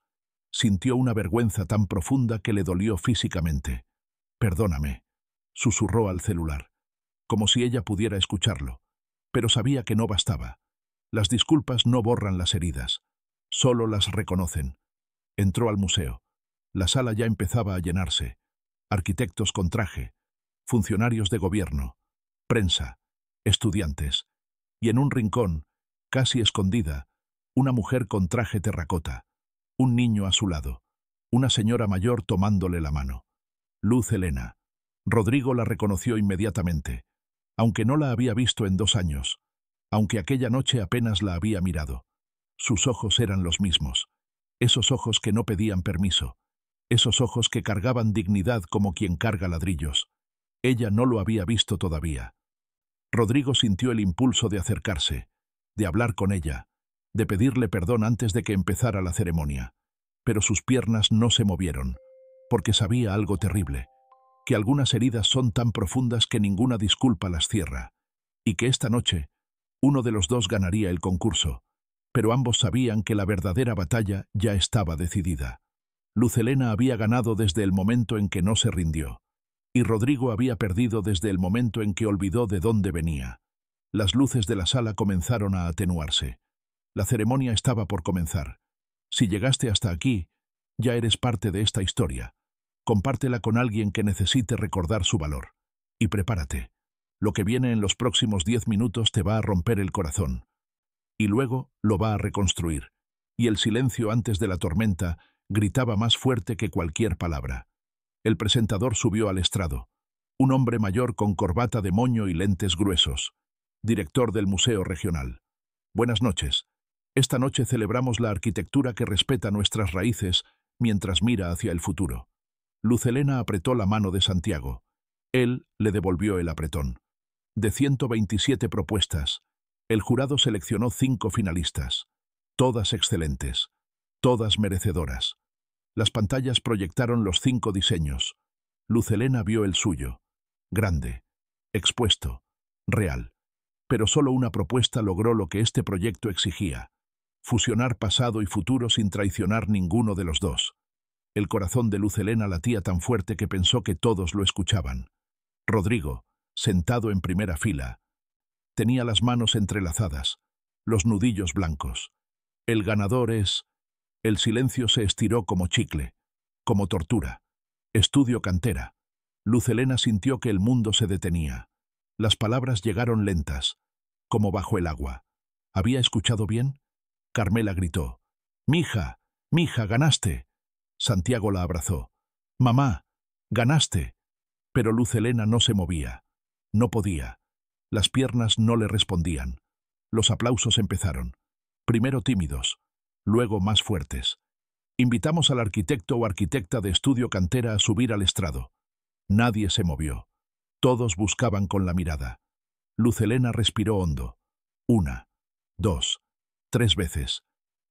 Sintió una vergüenza tan profunda que le dolió físicamente. Perdóname, susurró al celular, como si ella pudiera escucharlo, pero sabía que no bastaba. Las disculpas no borran las heridas, solo las reconocen. Entró al museo. La sala ya empezaba a llenarse. Arquitectos con traje, funcionarios de gobierno, prensa, estudiantes, y en un rincón, casi escondida, una mujer con traje terracota, un niño a su lado, una señora mayor tomándole la mano. Luz Helena. Rodrigo la reconoció inmediatamente, aunque no la había visto en 2 años, aunque aquella noche apenas la había mirado. Sus ojos eran los mismos, esos ojos que no pedían permiso, esos ojos que cargaban dignidad como quien carga ladrillos. Ella no lo había visto todavía. Rodrigo sintió el impulso de acercarse, de hablar con ella, de pedirle perdón antes de que empezara la ceremonia, pero sus piernas no se movieron, porque sabía algo terrible, que algunas heridas son tan profundas que ninguna disculpa las cierra, y que esta noche uno de los dos ganaría el concurso, pero ambos sabían que la verdadera batalla ya estaba decidida. Luz Helena había ganado desde el momento en que no se rindió, y Rodrigo había perdido desde el momento en que olvidó de dónde venía. Las luces de la sala comenzaron a atenuarse. La ceremonia estaba por comenzar. Si llegaste hasta aquí, ya eres parte de esta historia. Compártela con alguien que necesite recordar su valor. Y prepárate. Lo que viene en los próximos 10 minutos te va a romper el corazón. Y luego lo va a reconstruir. Y el silencio antes de la tormenta gritaba más fuerte que cualquier palabra. El presentador subió al estrado. Un hombre mayor con corbata de moño y lentes gruesos. Director del Museo Regional. Buenas noches. Esta noche celebramos la arquitectura que respeta nuestras raíces mientras mira hacia el futuro. Luz Helena apretó la mano de Santiago. Él le devolvió el apretón. De 127 propuestas, el jurado seleccionó 5 finalistas. Todas excelentes. Todas merecedoras. Las pantallas proyectaron los 5 diseños. Luz Helena vio el suyo. Grande. Expuesto. Real. Pero solo una propuesta logró lo que este proyecto exigía. Fusionar pasado y futuro sin traicionar ninguno de los dos. El corazón de Luz Helena latía tan fuerte que pensó que todos lo escuchaban. Rodrigo, sentado en primera fila, tenía las manos entrelazadas, los nudillos blancos. El ganador es... El silencio se estiró como chicle, como tortura. Estudio Cantera. Luz Helena sintió que el mundo se detenía. Las palabras llegaron lentas, como bajo el agua. ¿Había escuchado bien? Carmela gritó. «Mija, mija, ganaste». Santiago la abrazó. «Mamá, ganaste». Pero Luz Helena no se movía. No podía. Las piernas no le respondían. Los aplausos empezaron. Primero tímidos, luego más fuertes. Invitamos al arquitecto o arquitecta de Estudio Cantera a subir al estrado. Nadie se movió. Todos buscaban con la mirada. Luz Helena respiró hondo. 1, 2, 3 veces.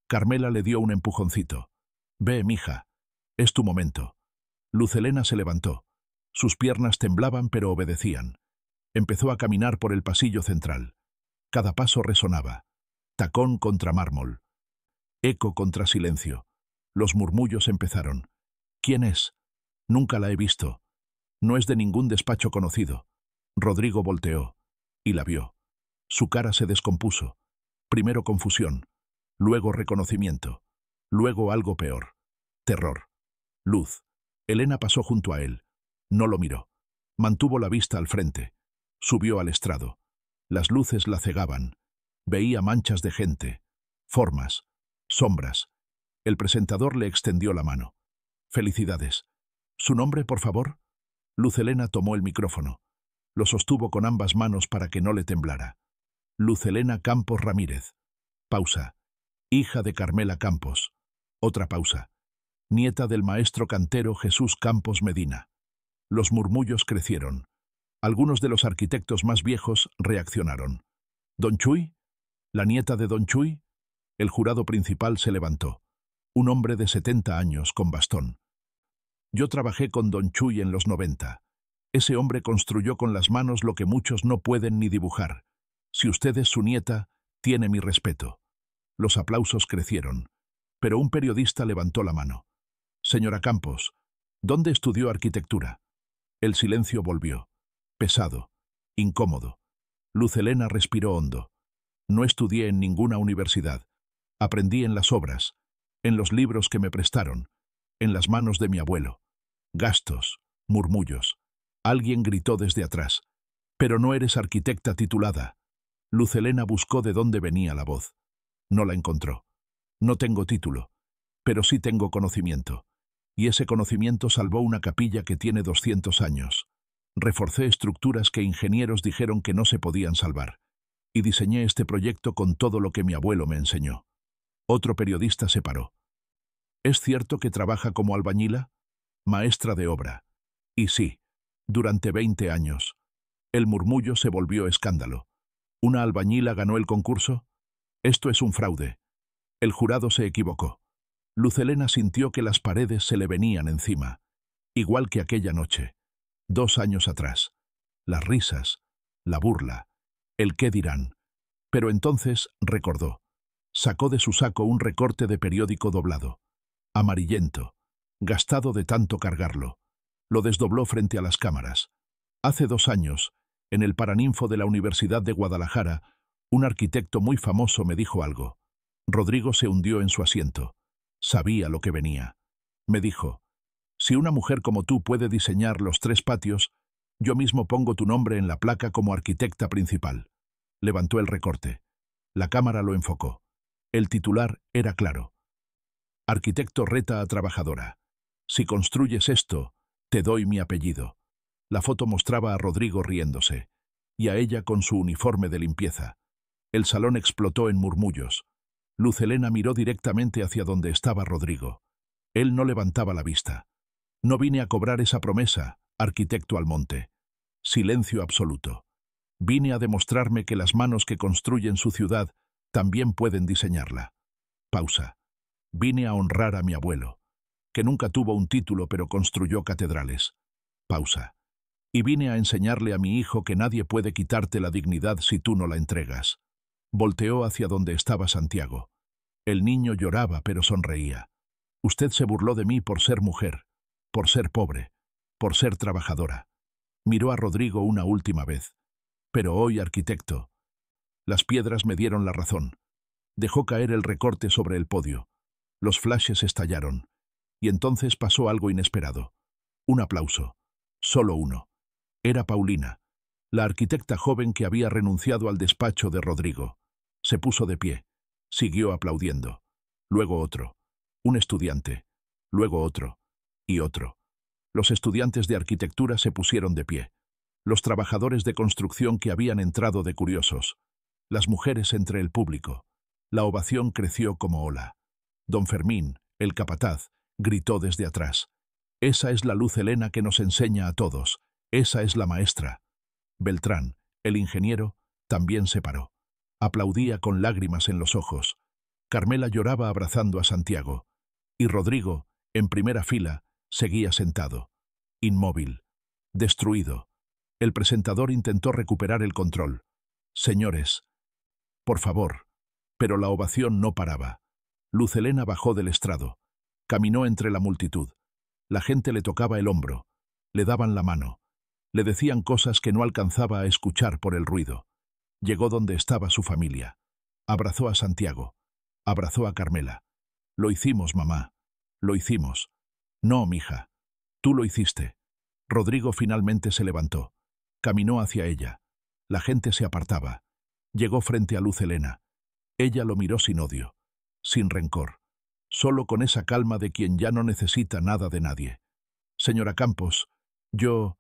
Carmela le dio un empujoncito. «Ve, mija. Es tu momento». Luz Helena se levantó. Sus piernas temblaban pero obedecían. Empezó a caminar por el pasillo central. Cada paso resonaba. Tacón contra mármol. Eco contra silencio. Los murmullos empezaron. «¿Quién es? Nunca la he visto. No es de ningún despacho conocido». Rodrigo volteó. Y la vio. Su cara se descompuso. Primero confusión. Luego reconocimiento. Luego algo peor. Terror. Luz. Helena pasó junto a él. No lo miró. Mantuvo la vista al frente. Subió al estrado. Las luces la cegaban. Veía manchas de gente. Formas. Sombras. El presentador le extendió la mano. «Felicidades. ¿Su nombre, por favor?» Luz Helena tomó el micrófono. Lo sostuvo con ambas manos para que no le temblara. Luz Helena Campos Ramírez. Pausa. hija de Carmela Campos. Otra pausa. Nieta del maestro cantero Jesús Campos Medina. Los murmullos crecieron. Algunos de los arquitectos más viejos reaccionaron. ¿Don Chuy? ¿La nieta de Don Chuy? El jurado principal se levantó. Un hombre de 70 años con bastón. Yo trabajé con Don Chuy en los 90. Ese hombre construyó con las manos lo que muchos no pueden ni dibujar. Si usted es su nieta, tiene mi respeto. Los aplausos crecieron, pero un periodista levantó la mano. Señora Campos, ¿dónde estudió arquitectura? El silencio volvió. Pesado, incómodo. Luz Helena respiró hondo. No estudié en ninguna universidad. Aprendí en las obras, en los libros que me prestaron, en las manos de mi abuelo. Gastos, murmullos. Alguien gritó desde atrás. Pero no eres arquitecta titulada. Luz Helena buscó de dónde venía la voz. No la encontró. No tengo título, pero sí tengo conocimiento. Y ese conocimiento salvó una capilla que tiene 200 años. Reforcé estructuras que ingenieros dijeron que no se podían salvar. Y diseñé este proyecto con todo lo que mi abuelo me enseñó. Otro periodista se paró. ¿Es cierto que trabaja como albañila? Maestra de obra. Y sí, durante 20 años. El murmullo se volvió escándalo. ¿Una albañila ganó el concurso? Esto es un fraude. El jurado se equivocó. Luz Helena sintió que las paredes se le venían encima, igual que aquella noche, 2 años atrás. Las risas, la burla, el qué dirán. Pero entonces recordó. Sacó de su saco un recorte de periódico doblado, amarillento, gastado de tanto cargarlo. Lo desdobló frente a las cámaras. Hace 2 años, en el Paraninfo de la Universidad de Guadalajara, un arquitecto muy famoso me dijo algo. Rodrigo se hundió en su asiento. Sabía lo que venía. Me dijo, si una mujer como tú puede diseñar los 3 patios, yo mismo pongo tu nombre en la placa como arquitecta principal. Levantó el recorte. La cámara lo enfocó. El titular era claro. Arquitecto reta a trabajadora. Si construyes esto, te doy mi apellido. La foto mostraba a Rodrigo riéndose, y a ella con su uniforme de limpieza. El salón explotó en murmullos. Luz Helena miró directamente hacia donde estaba Rodrigo. Él no levantaba la vista. No vine a cobrar esa promesa, arquitecto Almonte. Silencio absoluto. Vine a demostrarme que las manos que construyen su ciudad también pueden diseñarla. Pausa. Vine a honrar a mi abuelo, que nunca tuvo un título pero construyó catedrales. Pausa. Y vine a enseñarle a mi hijo que nadie puede quitarte la dignidad si tú no la entregas. Volteó hacia donde estaba Santiago. El niño lloraba pero sonreía. Usted se burló de mí por ser mujer, por ser pobre, por ser trabajadora. Miró a Rodrigo una última vez. Pero hoy, arquitecto. Las piedras me dieron la razón. Dejó caer el recorte sobre el podio. Los flashes estallaron. Y entonces pasó algo inesperado. Un aplauso. Solo uno. Era Paulina, la arquitecta joven que había renunciado al despacho de Rodrigo. Se puso de pie. Siguió aplaudiendo. Luego otro. Un estudiante. Luego otro. Y otro. Los estudiantes de arquitectura se pusieron de pie. Los trabajadores de construcción que habían entrado de curiosos. Las mujeres entre el público. La ovación creció como ola. Don Fermín, el capataz, gritó desde atrás. Esa es la Luz Helena que nos enseña a todos. Esa es la maestra. Beltrán, el ingeniero, también se paró. Aplaudía con lágrimas en los ojos. Carmela lloraba abrazando a Santiago. Y Rodrigo, en primera fila, seguía sentado. Inmóvil. Destruido. El presentador intentó recuperar el control. Señores. Por favor. Pero la ovación no paraba. Luz Helena bajó del estrado. Caminó entre la multitud. La gente le tocaba el hombro. Le daban la mano. Le decían cosas que no alcanzaba a escuchar por el ruido. Llegó donde estaba su familia. Abrazó a Santiago. Abrazó a Carmela. Lo hicimos, mamá. Lo hicimos. No, mija. Tú lo hiciste. Rodrigo finalmente se levantó. Caminó hacia ella. La gente se apartaba. Llegó frente a Luz Helena. Ella lo miró sin odio, sin rencor, solo con esa calma de quien ya no necesita nada de nadie. Señora Campos, yo...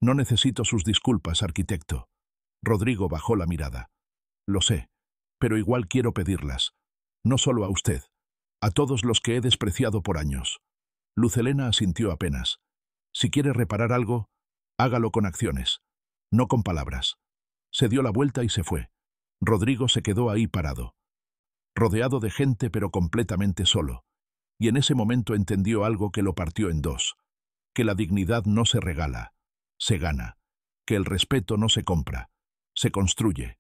No necesito sus disculpas, arquitecto. Rodrigo bajó la mirada. Lo sé, pero igual quiero pedirlas. No solo a usted, a todos los que he despreciado por años. Luz Helena asintió apenas. Si quiere reparar algo, hágalo con acciones, no con palabras. Se dio la vuelta y se fue. Rodrigo se quedó ahí parado, rodeado de gente pero completamente solo. Y en ese momento entendió algo que lo partió en dos. Que la dignidad no se regala, se gana. Que el respeto no se compra, se construye.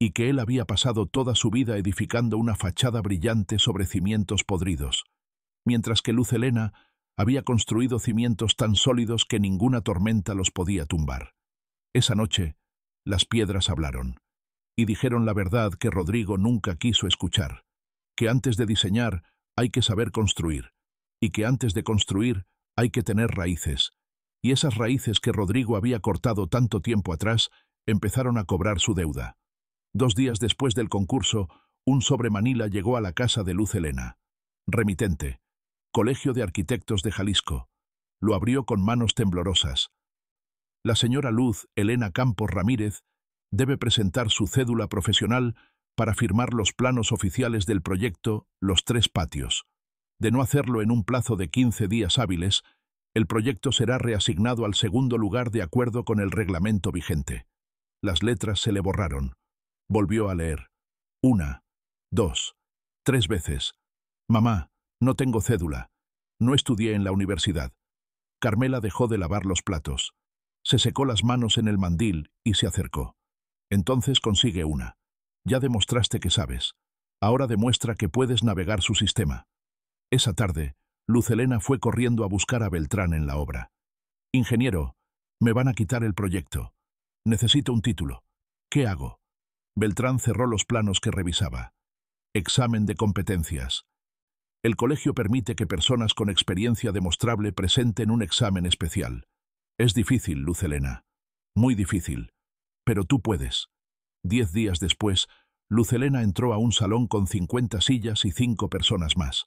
Y que él había pasado toda su vida edificando una fachada brillante sobre cimientos podridos, mientras que Luz Helena había construido cimientos tan sólidos que ninguna tormenta los podía tumbar. Esa noche, las piedras hablaron, y dijeron la verdad que Rodrigo nunca quiso escuchar, que antes de diseñar hay que saber construir, y que antes de construir hay que tener raíces, y esas raíces que Rodrigo había cortado tanto tiempo atrás empezaron a cobrar su deuda. 2 días después del concurso, un sobre Manila llegó a la casa de Luz Helena. Remitente, Colegio de Arquitectos de Jalisco. Lo abrió con manos temblorosas. La señora Luz Helena Campos Ramírez debe presentar su cédula profesional para firmar los planos oficiales del proyecto Los Tres Patios. De no hacerlo en un plazo de 15 días hábiles, el proyecto será reasignado al segundo lugar de acuerdo con el reglamento vigente. Las letras se le borraron. Volvió a leer. 1, 2, 3 veces. Mamá, no tengo cédula. No estudié en la universidad. Carmela dejó de lavar los platos. Se secó las manos en el mandil y se acercó. Entonces consigue una. Ya demostraste que sabes. Ahora demuestra que puedes navegar su sistema. Esa tarde, Luz Helena fue corriendo a buscar a Beltrán en la obra. Ingeniero, me van a quitar el proyecto. Necesito un título. ¿Qué hago? Beltrán cerró los planos que revisaba. Examen de competencias. El colegio permite que personas con experiencia demostrable presenten un examen especial. Es difícil, Luz Helena. Muy difícil. Pero tú puedes. 10 días después, Luz Helena entró a un salón con 50 sillas y 5 personas más.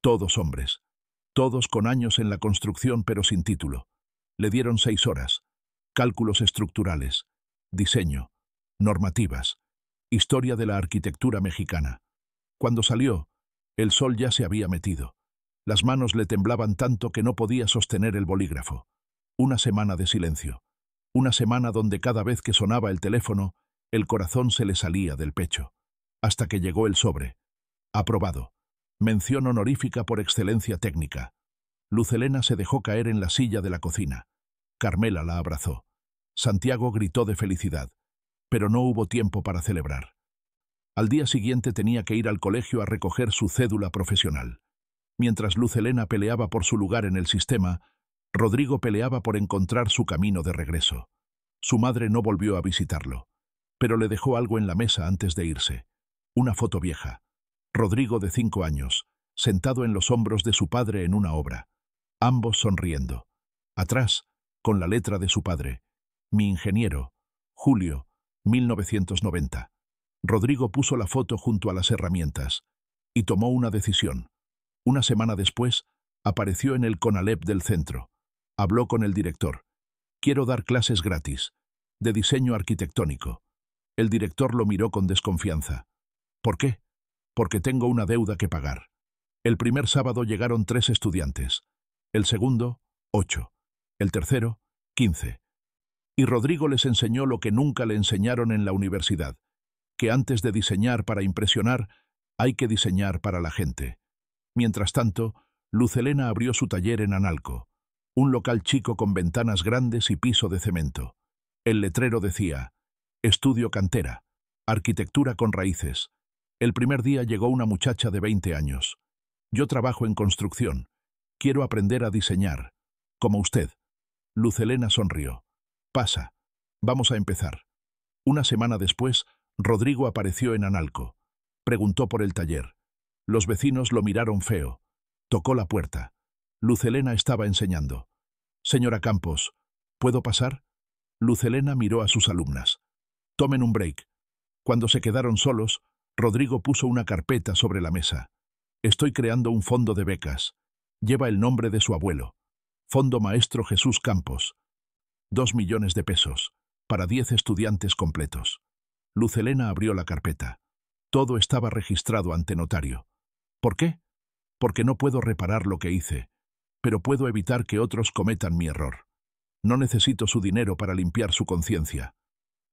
Todos hombres. Todos con años en la construcción pero sin título. Le dieron 6 horas. Cálculos estructurales. Diseño. Normativas. Historia de la arquitectura mexicana. Cuando salió, el sol ya se había metido. Las manos le temblaban tanto que no podía sostener el bolígrafo. Una semana de silencio. Una semana donde cada vez que sonaba el teléfono, el corazón se le salía del pecho. Hasta que llegó el sobre. Aprobado. Mención honorífica por excelencia técnica. Luz Helena se dejó caer en la silla de la cocina. Carmela la abrazó. Santiago gritó de felicidad. Pero no hubo tiempo para celebrar. Al día siguiente tenía que ir al colegio a recoger su cédula profesional. Mientras Luz Helena peleaba por su lugar en el sistema, Rodrigo peleaba por encontrar su camino de regreso. Su madre no volvió a visitarlo, pero le dejó algo en la mesa antes de irse. Una foto vieja. Rodrigo de 5 años, sentado en los hombros de su padre en una obra. Ambos sonriendo. Atrás, con la letra de su padre. Mi ingeniero, Julio, 1990. Rodrigo puso la foto junto a las herramientas y tomó una decisión. Una semana después, apareció en el CONALEP del centro. Habló con el director. Quiero dar clases gratis, de diseño arquitectónico. El director lo miró con desconfianza. ¿Por qué? Porque tengo una deuda que pagar. El primer sábado llegaron 3 estudiantes. El segundo, 8. El tercero, 15. Y Rodrigo les enseñó lo que nunca le enseñaron en la universidad, que antes de diseñar para impresionar, hay que diseñar para la gente. Mientras tanto, Luz Helena abrió su taller en Analco, un local chico con ventanas grandes y piso de cemento. El letrero decía, Estudio Cantera, arquitectura con raíces. El primer día llegó una muchacha de 20 años. Yo trabajo en construcción. Quiero aprender a diseñar. Como usted. Luz Helena sonrió. Pasa. Vamos a empezar. Una semana después, Rodrigo apareció en Analco. Preguntó por el taller. Los vecinos lo miraron feo. Tocó la puerta. Luz Helena estaba enseñando. Señora Campos, ¿puedo pasar? Luz Helena miró a sus alumnas. Tomen un break. Cuando se quedaron solos, Rodrigo puso una carpeta sobre la mesa. Estoy creando un fondo de becas. Lleva el nombre de su abuelo. Fondo Maestro Jesús Campos. 2 millones de pesos. Para 10 estudiantes completos. Luz Helena abrió la carpeta. Todo estaba registrado ante notario. ¿Por qué? Porque no puedo reparar lo que hice, pero puedo evitar que otros cometan mi error. No necesito su dinero para limpiar su conciencia.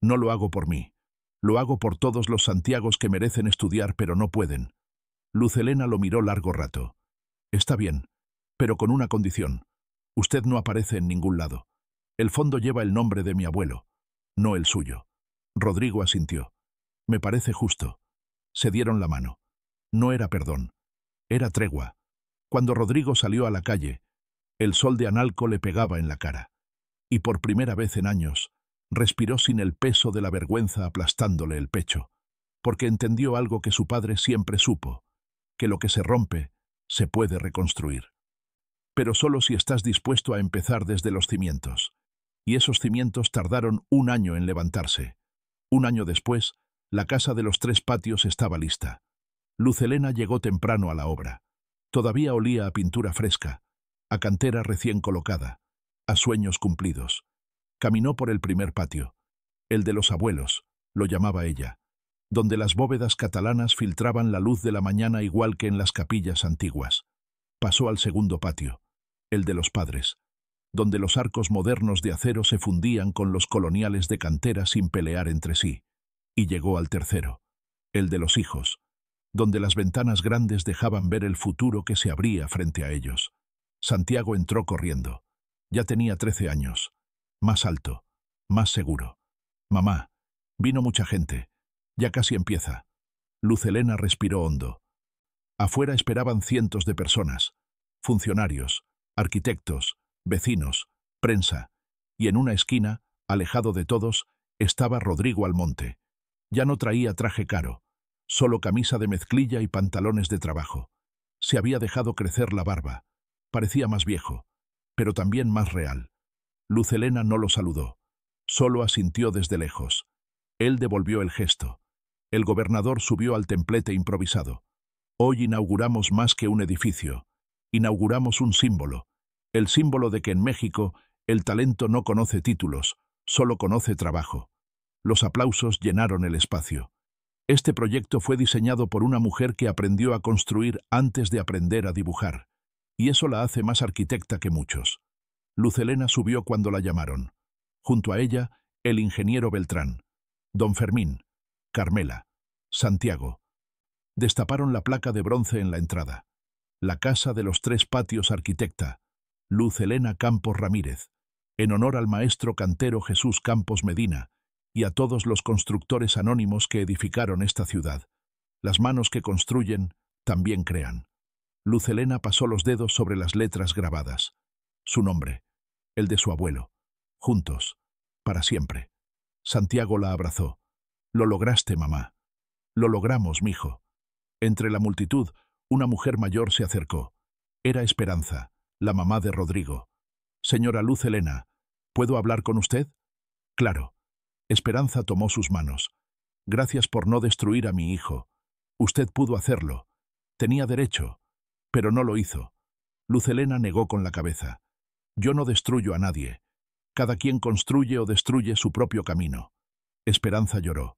No lo hago por mí. Lo hago por todos los Santiagos que merecen estudiar pero no pueden. Luz Helena lo miró largo rato. Está bien, pero con una condición. Usted no aparece en ningún lado. El fondo lleva el nombre de mi abuelo, no el suyo. Rodrigo asintió. Me parece justo. Se dieron la mano. No era perdón. Era tregua. Cuando Rodrigo salió a la calle, el sol de Analco le pegaba en la cara. Y por primera vez en años, respiró sin el peso de la vergüenza aplastándole el pecho, porque entendió algo que su padre siempre supo, que lo que se rompe se puede reconstruir. Pero solo si estás dispuesto a empezar desde los cimientos. Y esos cimientos tardaron 1 año en levantarse. 1 año después, la casa de los 3 patios estaba lista. Luz Helena llegó temprano a la obra. Todavía olía a pintura fresca, a cantera recién colocada, a sueños cumplidos. Caminó por el primer patio, el de los abuelos, lo llamaba ella, donde las bóvedas catalanas filtraban la luz de la mañana igual que en las capillas antiguas. Pasó al segundo patio, el de los padres, donde los arcos modernos de acero se fundían con los coloniales de cantera sin pelear entre sí, y llegó al tercero, el de los hijos, donde las ventanas grandes dejaban ver el futuro que se abría frente a ellos. Santiago entró corriendo. Ya tenía 13 años. Más alto, más seguro. Mamá, vino mucha gente. Ya casi empieza. Luz Helena respiró hondo. Afuera esperaban cientos de personas. Funcionarios, arquitectos, vecinos, prensa. Y en una esquina, alejado de todos, estaba Rodrigo Almonte. Ya no traía traje caro, solo camisa de mezclilla y pantalones de trabajo. Se había dejado crecer la barba. Parecía más viejo, pero también más real. Luz Helena no lo saludó. Solo asintió desde lejos. Él devolvió el gesto. El gobernador subió al templete improvisado. Hoy inauguramos más que un edificio. Inauguramos un símbolo. El símbolo de que en México el talento no conoce títulos, solo conoce trabajo. Los aplausos llenaron el espacio. Este proyecto fue diseñado por una mujer que aprendió a construir antes de aprender a dibujar. Y eso la hace más arquitecta que muchos. Luz Helena subió cuando la llamaron. Junto a ella, el ingeniero Beltrán, don Fermín, Carmela, Santiago. Destaparon la placa de bronce en la entrada. La casa de los 3 patios arquitecta, Luz Helena Campos Ramírez, en honor al maestro cantero Jesús Campos Medina y a todos los constructores anónimos que edificaron esta ciudad. Las manos que construyen también crean. Luz Helena pasó los dedos sobre las letras grabadas. Su nombre, el de su abuelo. Juntos, para siempre. Santiago la abrazó. Lo lograste, mamá. Lo logramos, mijo. Entre la multitud, una mujer mayor se acercó. Era Esperanza, la mamá de Rodrigo. Señora Luz Helena, ¿puedo hablar con usted? Claro. Esperanza tomó sus manos. Gracias por no destruir a mi hijo. Usted pudo hacerlo. Tenía derecho, pero no lo hizo. Luz Helena negó con la cabeza. Yo no destruyo a nadie. Cada quien construye o destruye su propio camino. Esperanza lloró.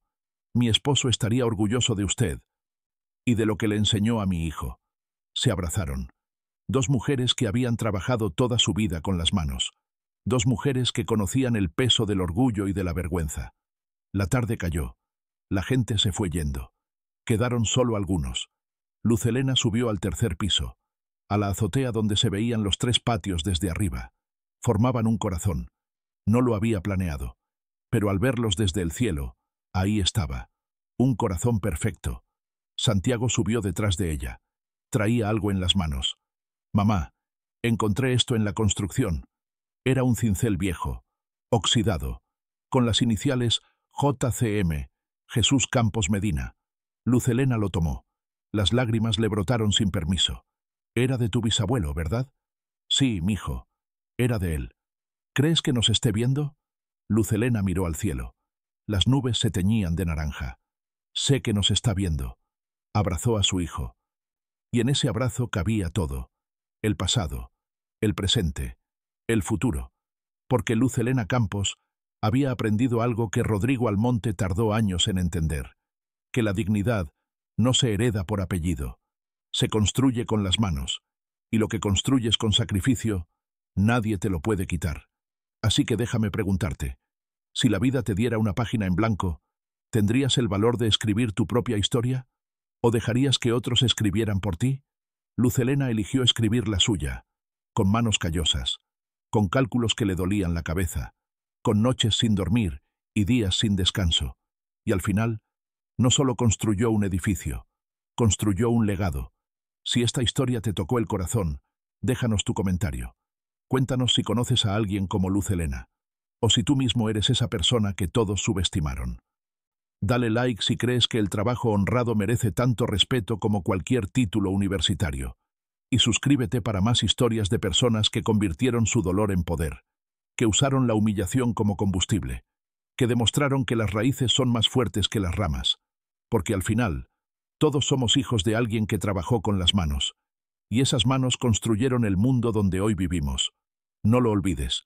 Mi esposo estaría orgulloso de usted y de lo que le enseñó a mi hijo. Se abrazaron. 2 mujeres que habían trabajado toda su vida con las manos. 2 mujeres que conocían el peso del orgullo y de la vergüenza. La tarde cayó. La gente se fue yendo. Quedaron solo algunos. Luz Helena subió al tercer piso, a la azotea donde se veían los 3 patios desde arriba. Formaban un corazón. No lo había planeado, pero al verlos desde el cielo, ahí estaba. Un corazón perfecto. Santiago subió detrás de ella. Traía algo en las manos. Mamá, encontré esto en la construcción. Era un cincel viejo, oxidado, con las iniciales JCM, Jesús Campos Medina. Luz Helena lo tomó. Las lágrimas le brotaron sin permiso. Era de tu bisabuelo, ¿verdad? Sí, mijo. Era de él. ¿Crees que nos esté viendo? Luz Helena miró al cielo. Las nubes se teñían de naranja. Sé que nos está viendo. Abrazó a su hijo. Y en ese abrazo cabía todo. El pasado, el presente, el futuro. Porque Luz Helena Campos había aprendido algo que Rodrigo Almonte tardó años en entender. Que la dignidad no se hereda por apellido. Se construye con las manos. Y lo que construyes con sacrificio, nadie te lo puede quitar. Así que déjame preguntarte, si la vida te diera una página en blanco, ¿tendrías el valor de escribir tu propia historia? ¿O dejarías que otros escribieran por ti? Luz Helena eligió escribir la suya, con manos callosas, con cálculos que le dolían la cabeza, con noches sin dormir y días sin descanso. Y al final, no solo construyó un edificio, construyó un legado. Si esta historia te tocó el corazón, déjanos tu comentario. Cuéntanos si conoces a alguien como Luz Helena, o si tú mismo eres esa persona que todos subestimaron. Dale like si crees que el trabajo honrado merece tanto respeto como cualquier título universitario. Y suscríbete para más historias de personas que convirtieron su dolor en poder, que usaron la humillación como combustible, que demostraron que las raíces son más fuertes que las ramas, porque al final, todos somos hijos de alguien que trabajó con las manos, y esas manos construyeron el mundo donde hoy vivimos. No lo olvides.